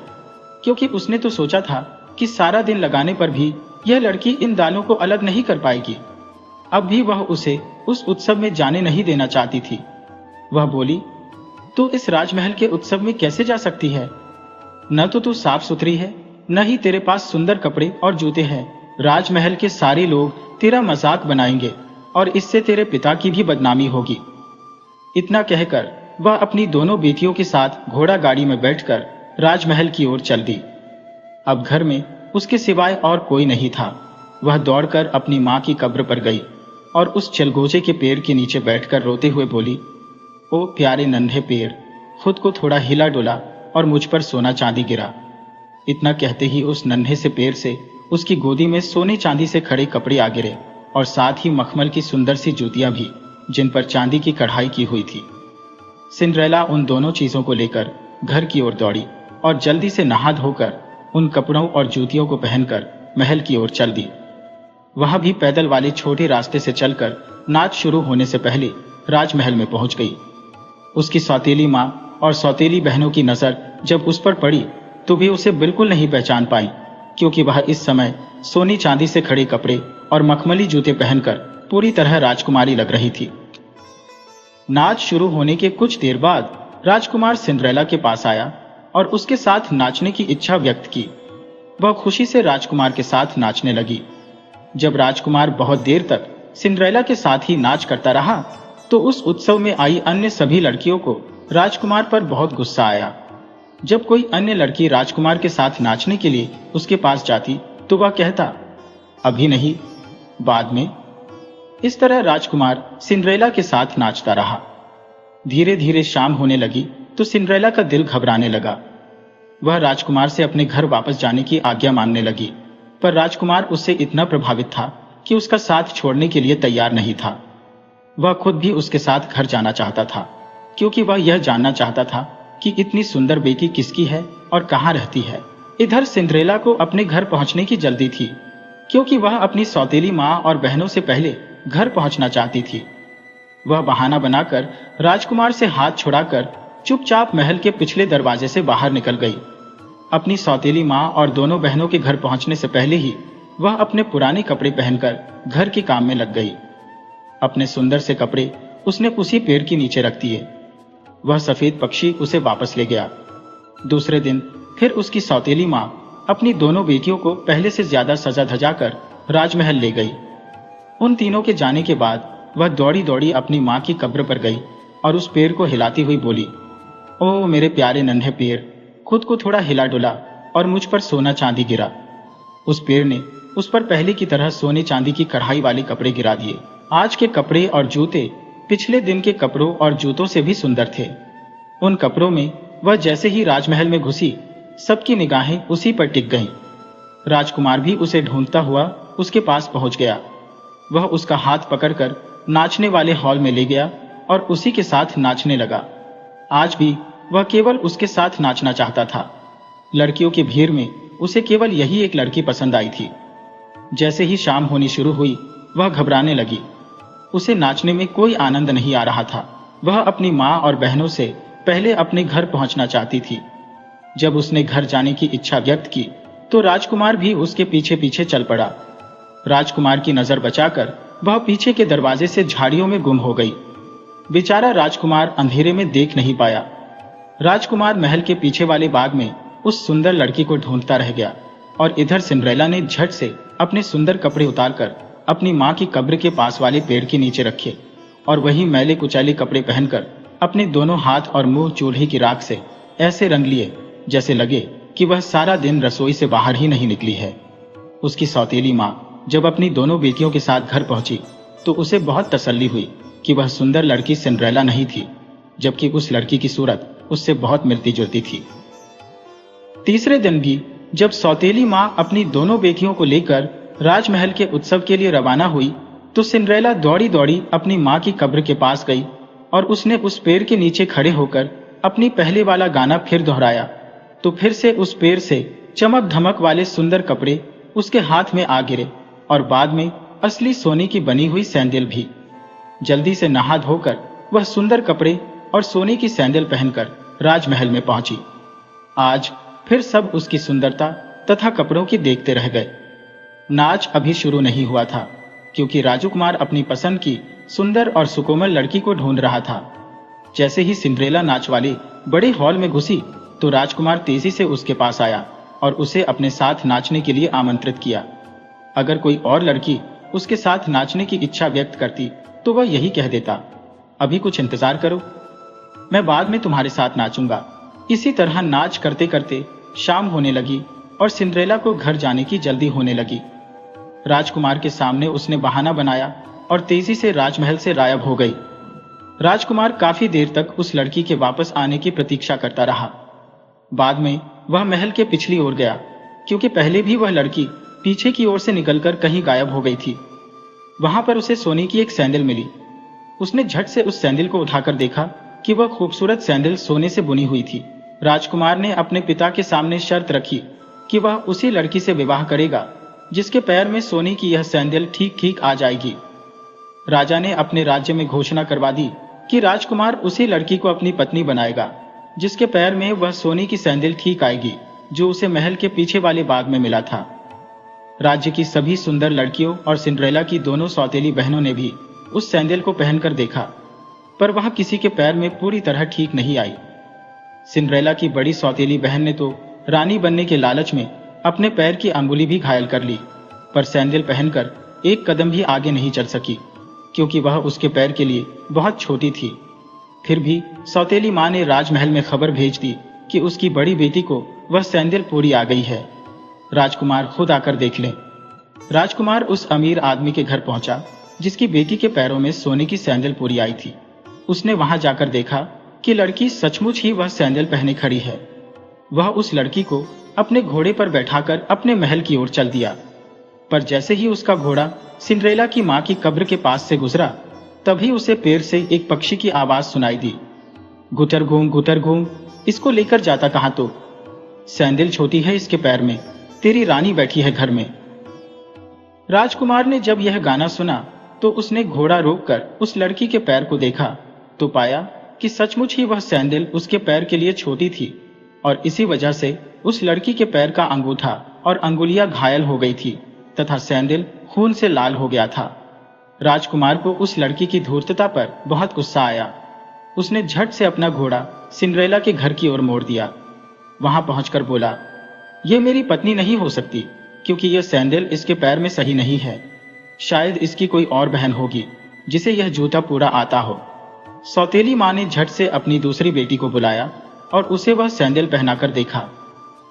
क्योंकि उसने तो सोचा था कि सारा दिन लगाने पर भी यह लड़की इन दालों को अलग नहीं कर पाएगी। अब भी वह उसे उस उत्सव में जाने नहीं देना चाहती थी। वह बोली, तू इस राजमहल के उत्सव में कैसे जा सकती है? न तो तू साफ सुथरी है, न ही तेरे पास सुंदर कपड़े और जूते हैं। राजमहल के सारे लोग तेरा मजाक बनाएंगे और इससे तेरे पिता की भी बदनामी होगी। इतना कहकर वह अपनी दोनों बेटियों के साथ घोड़ा गाड़ी में बैठकर राजमहल की ओर चल दी। अब घर में उसके सिवाय और कोई नहीं था। वह दौड़कर अपनी माँ की कब्र पर गई और उस चलगोजे के पेड़ के नीचे बैठकर रोते हुए बोली, ओ प्यारे नन्हे पेड़, खुद को थोड़ा हिला डुला और मुझ पर सोना चांदी गिरा। इतना कहते ही उस नन्हे से पेड़ से उसकी गोदी में सोने चांदी से खड़े कपड़े आ गिरे और साथ ही मखमल की सुंदर सी जूतियां भी, जिन पर चांदी की कढ़ाई की हुई थी। सिंड्रेला उन दोनों चीजों को लेकर घर की ओर दौड़ी और जल्दी से नहा धोकर उन कपड़ों और जूतियों को पहनकर महल की ओर चल दी। वह भी पैदल वाले छोटे रास्ते से चलकर नाच शुरू होने से पहले राजमहल में पहुंच गई। उसकी सौतेली माँ और सौतेली बहनों की नजर जब उस पर पड़ी तो वे उसे बिल्कुल नहीं पहचान पाई, क्योंकि वह इस समय सोनी चांदी से खड़े कपड़े और मखमली जूते पहनकर पूरी तरह राजकुमारी लग रही थी। नाच शुरू होने के कुछ देर बाद राजकुमार सिंड्रेला के पास आया और उसके साथ नाचने की इच्छा व्यक्त की। वह खुशी से राजकुमार के साथ नाचने लगी। जब राजकुमार बहुत देर तक सिंड्रेला के साथ ही नाच करता रहा तो उस उत्सव में आई अन्य सभी लड़कियों को राजकुमार पर बहुत गुस्सा आया। जब कोई अन्य लड़की राजकुमार के साथ नाचने के लिए उसके पास जाती तो वह कहता, अभी नहीं, बाद में। इस तरह राजकुमार सिंड्रेला के साथ नाचता रहा। धीरे धीरे शाम होने लगी तो सिंड्रेला का दिल घबराने लगा। वह राजकुमार से अपने घर वापस जाने की आज्ञा मांगने लगी, पर राजकुमार उससे इतना प्रभावित था कि उसका साथ छोड़ने के लिए तैयार नहीं था। वह खुद भी उसके साथ घर जाना चाहता था, क्योंकि वह यह जानना चाहता था कि इतनी सुंदर बेटी किसकी है और कहाँ रहती है। इधर सिंड्रेला को अपने घर पहुंचने की जल्दी थी, क्योंकि वह अपनी सौतेली माँ और बहनों से पहले घर पहुंचना चाहती थी। वह बहाना बनाकर राजकुमार से हाथ छुड़ाकर चुपचाप महल के पिछले दरवाजे से बाहर निकल गई। अपनी सौतेली माँ और दोनों बहनों के घर पहुंचने से पहले ही वह अपने पुराने कपड़े पहनकर घर के काम में लग गई। अपने सुंदर से कपड़े उसने उसी पेड़ के नीचे रख दिए। वह सफेद पक्षी उसे वापस ले गया। दूसरे दिन फिर उसकी सौतेली माँ अपनी दोनों बेटियों को पहले से ज्यादा सजा धजा कर राजमहल ले गई। उन तीनों के जाने के बाद वह दौड़ी दौड़ी अपनी माँ की कब्र पर गई और उस पेड़ को हिलाती हुई बोली, ओ मेरे प्यारे नन्हे पेड़, खुद को थोड़ा हिला डुला और मुझ पर सोना चांदी गिरा। उस पेड़ ने उस पर पहले की तरह सोने चांदी की कढ़ाई वाले कपड़े गिरा दिए। आज के कपड़े और जूते पिछले दिन के कपड़ों और जूतों से भी सुंदर थे। उन कपड़ों में वह जैसे ही राजमहल में घुसी, सबकी निगाहें उसी पर टिक गईं। राजकुमार भी उसे ढूंढता हुआ उसके पास पहुंच गया। वह उसका हाथ पकड़कर नाचने वाले हॉल में ले गया और उसी के साथ नाचने लगा। आज भी वह केवल उसके साथ नाचना चाहता था। लड़कियों की भीड़ में उसे केवल यही एक लड़की पसंद आई थी। जैसे ही शाम होनी शुरू हुई, वह घबराने लगी। उसे नाचने में कोई आनंद नहीं आ रहा था। वह अपनी माँ और बहनों से पहले अपने घर पहुंचना चाहती थी। जब उसने घर जाने की इच्छा व्यक्त की तो राजकुमार भी उसके पीछे पीछे चल पड़ा। राजकुमार की नजर बचाकर वह पीछे के दरवाजे से झाड़ियों में गुम हो गई। बेचारा राजकुमार अंधेरे में देख नहीं पाया। राजकुमार महल के पीछे वाले बाग में उस सुंदर लड़की को ढूंढता रह गया और इधर सिंड्रेला ने झट से अपने सुंदर कपड़े उतारकर अपनी माँ की कब्र के पास वाले पेड़ के नीचे रखे और वही मैले कुचैले कपड़े पहनकर अपने दोनों हाथ और मुंह चूल्हे की राख से ऐसे रंग लिए जैसे लगे कि वह सारा दिन रसोई से बाहर ही नहीं निकली है। उसकी सौतेली माँ जब अपनी दोनों बेटियों के साथ घर पहुंची तो उसे बहुत तसल्ली हुई कि वह सुंदर लड़की सिंड्रेला नहीं थी, जबकि उस लड़की की सूरत उससे बहुत मिलती जुलती थी। तीसरे दिन भी जब सौतेली माँ अपनी दोनों बेटियों को लेकर राजमहल के उत्सव के लिए रवाना हुई, तो सिंड्रेला दौड़ी दौड़ी अपनी माँ की कब्र के पास गई और उसने उस पेड़ के नीचे खड़े होकर अपनी पहले वाला गाना फिर दोहराया। तो फिर से उस पेड़ से चमक धमक वाले सुंदर कपड़े उसके हाथ में आ गिरे और बाद में असली सोने की बनी हुई सैंडल भी। जल्दी से नहा धोकर वह सुंदर कपड़े और सोने की सैंडल पहनकर राजमहल में पहुंची। आज फिर सब उसकी सुंदरता तथा कपड़ों की देखते रह गए। नाच अभी शुरू नहीं हुआ था, क्योंकि राजकुमार अपनी पसंद की सुंदर और सुकोमल लड़की को ढूंढ रहा था। जैसे ही सिंड्रेला नाच वाले बड़े हॉल में घुसी, तो राजकुमार तेजी से उसके पास आया और उसे अपने साथ नाचने के लिए आमंत्रित किया। अगर कोई और लड़की उसके साथ नाचने की इच्छा व्यक्त करती तो वह यही कह देता, अभी कुछ इंतजार करो, मैं बाद में तुम्हारे साथ नाचूंगा। इसी तरह नाच करते करते शाम होने लगी और सिंड्रेला को घर जाने की जल्दी होने लगी। राजकुमार के सामने उसने बहाना बनाया और तेजी से राजमहल से गायब हो गई। राजकुमार काफी देर तक उस लड़की के वापस आने की प्रतीक्षा करता रहा। बाद में वह महल के पिछली ओर गया, क्योंकि पहले भी वह लड़की पीछे की ओर से निकलकर कहीं गायब हो गई थी। वहां पर उसे सोने की एक सैंडल मिली। उसने झट से उस सैंडल को उठाकर देखा कि वह खूबसूरत सैंडल सोने से बुनी हुई थी। राजकुमार ने अपने पिता के सामने शर्त रखी कि वह उसी लड़की से विवाह करेगा जिसके पैर में सोने की यह सैंडल ठीक ठीक आ जाएगी। राजा ने अपने राज्य में घोषणा करवा दी कि राजकुमार उसी लड़की को अपनी पत्नी बनाएगा जिसके पैर में वह सोने की सैंडल ठीक आएगी, जो उसे महल के पीछे वाले बाग में मिला था। राज्य की सभी सुंदर लड़कियों और सिंड्रेला की दोनों सौतेली बहनों ने भी उस सैंडल को पहनकर देखा, पर वह किसी के पैर में पूरी तरह ठीक नहीं आई। सिंड्रेला की बड़ी सौतेली बहन ने तो रानी बनने के लालच में अपने पैर की अंगुली भी घायल कर ली, पर सैंडल पहनकर एक कदम भी आगे नहीं चल सकी, क्योंकि वह उसके पैर के लिए बहुत छोटी थी। फिर भी सौतेली माँ ने राजमहल में खबर भेज दी कि उसकी बड़ी बेटी को वह सैंडल पूरी आ गई है, राजकुमार खुद आकर देख लें। राजकुमार उस अमीर आदमी के घर पहुंचा जिसकी बेटी के पैरों में सोने की सैंडल पूरी आई थी। उसने वहां जाकर देखा कि लड़की सचमुच ही वह सैंडल पहने खड़ी है। वह उस लड़की को अपने घोड़े पर बैठाकर अपने महल की ओर चल दिया, पर जैसे ही उसका घोड़ा सिंड्रेला की मां की कब्र के पास से गुजरा, तभी उसे पेड़ से एक पक्षी की आवाज सुनाई दी, गुटर घूम इसको लेकर जाता कहां? तो सैंडल छोटी है इसके पैर में, तेरी रानी बैठी है घर में। राजकुमार ने जब यह गाना सुना तो उसने घोड़ा रोककर उस लड़की के पैर को देखा, तो पाया कि सचमुच ही वह सैंडल उसके पैर के लिए छोटी थी और इसी वजह से उस लड़की के पैर का अंगूठा और अंगुलियां घायल हो गई थी तथा सैंडल खून से लाल हो गया था। राजकुमार को उस लड़की की धूर्तता पर बहुत गुस्सा आया। उसने झट से अपना घोड़ा सिंड्रेला के घर की ओर मोड़ दिया। वहां पहुंचकर बोला, यह मेरी पत्नी नहीं हो सकती, क्योंकि यह सैंडल इसके पैर में सही नहीं है। शायद इसकी कोई और बहन होगी जिसे यह जूता पूरा आता हो। सौतेली माँ ने झट से अपनी दूसरी बेटी को बुलाया और उसे वह सैंडल पहनाकर देखा,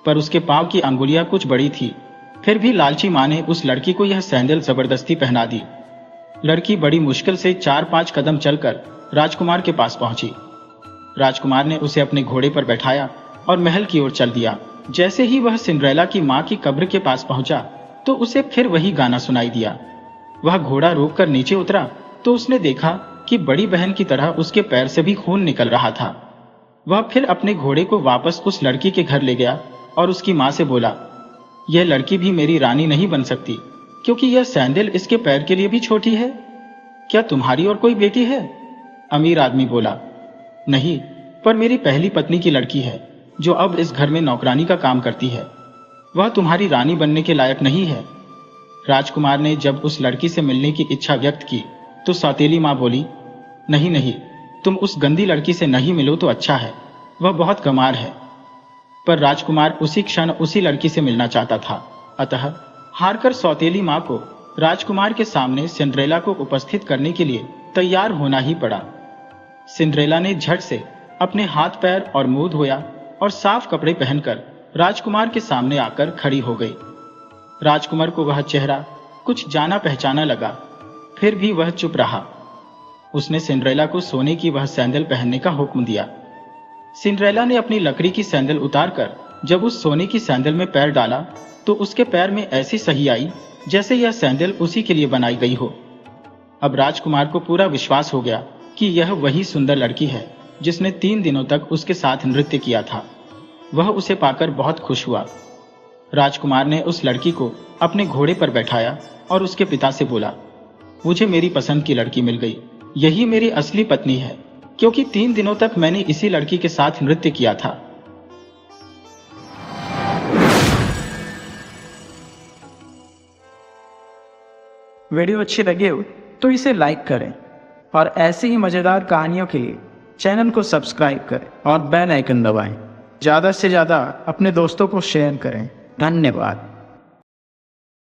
पर उसके पांव की अंगुलियां कुछ बड़ी थी। फिर भी लालची माँ ने उस लड़की को यह सैंडल जबरदस्ती पहना दी। लड़की बड़ी मुश्किल से 4-5 कदम चलकर राजकुमार के पास पहुंची। राजकुमार ने उसे अपने घोड़े पर बैठाया और महल की ओर चल दिया। जैसे ही वह सिंड्रेला की मां की कब्र के पास पहुंचा तो उसे फिर वही गाना सुनाई दिया। वह घोड़ा रोककर नीचे उतरा तो उसने देखा कि बड़ी बहन की तरह उसके पैर से भी खून निकल रहा था। वह फिर अपने घोड़े को वापस उस लड़की के घर ले गया और उसकी मां से बोला, यह लड़की भी मेरी रानी नहीं बन सकती, क्योंकि यह सैंडल इसके पैर के लिए भी छोटी है। क्या तुम्हारी और कोई बेटी है? अमीर आदमी बोला, नहीं, पर मेरी पहली पत्नी की लड़की है जो अब इस घर में नौकरानी का काम करती है। वह तुम्हारी रानी बनने के लायक नहीं है। राजकुमार ने जब उस लड़की से मिलने की इच्छा व्यक्त की तो सौतेली माँ बोली, नहीं नहीं, तुम उस गंदी लड़की से नहीं मिलो तो अच्छा है, वह बहुत गंवार है। पर राजकुमार उसी क्षण उसी लड़की से मिलना चाहता था। अतः हारकर सौतेली माँ को राजकुमार के सामने सिंड्रेला को उपस्थित करने के लिए तैयार होना ही पड़ा। सिंड्रेला ने झट से अपने हाथ पैर और मुंह धोया और साफ कपड़े पहनकर राजकुमार के सामने आकर खड़ी हो गई। राजकुमार को वह चेहरा कुछ जाना पहचाना लगा। फिर भी वह चुप रहा। उसने सिंड्रेला को सोने की वह सैंडल पहनने का हुक्म दिया। सिंड्रेला ने अपनी लकड़ी की सैंडल उतारकर जब उस सोने की सैंडल में पैर डाला तो उसके पैर में ऐसी सही आई जैसे यह सैंडल उसी के लिए बनाई गई हो। अब राजकुमार को पूरा विश्वास हो गया कि यह वही सुंदर लड़की है जिसने 3 दिनों तक उसके साथ नृत्य किया था। वह उसे पाकर बहुत खुश हुआ। राजकुमार ने उस लड़की को अपने घोड़े पर बैठाया और उसके पिता से बोला, मुझे मेरी पसंद की लड़की मिल गई। यही मेरी असली पत्नी है, क्योंकि 3 दिनों तक मैंने इसी लड़की के साथ नृत्य किया था। वीडियो अच्छी लगी हो तो इसे लाइक करें और ऐसी ही मज़ेदार कहानियों के लिए चैनल को सब्सक्राइब करें और बेल आइकन दबाएं। ज़्यादा से ज़्यादा अपने दोस्तों को शेयर करें। धन्यवाद।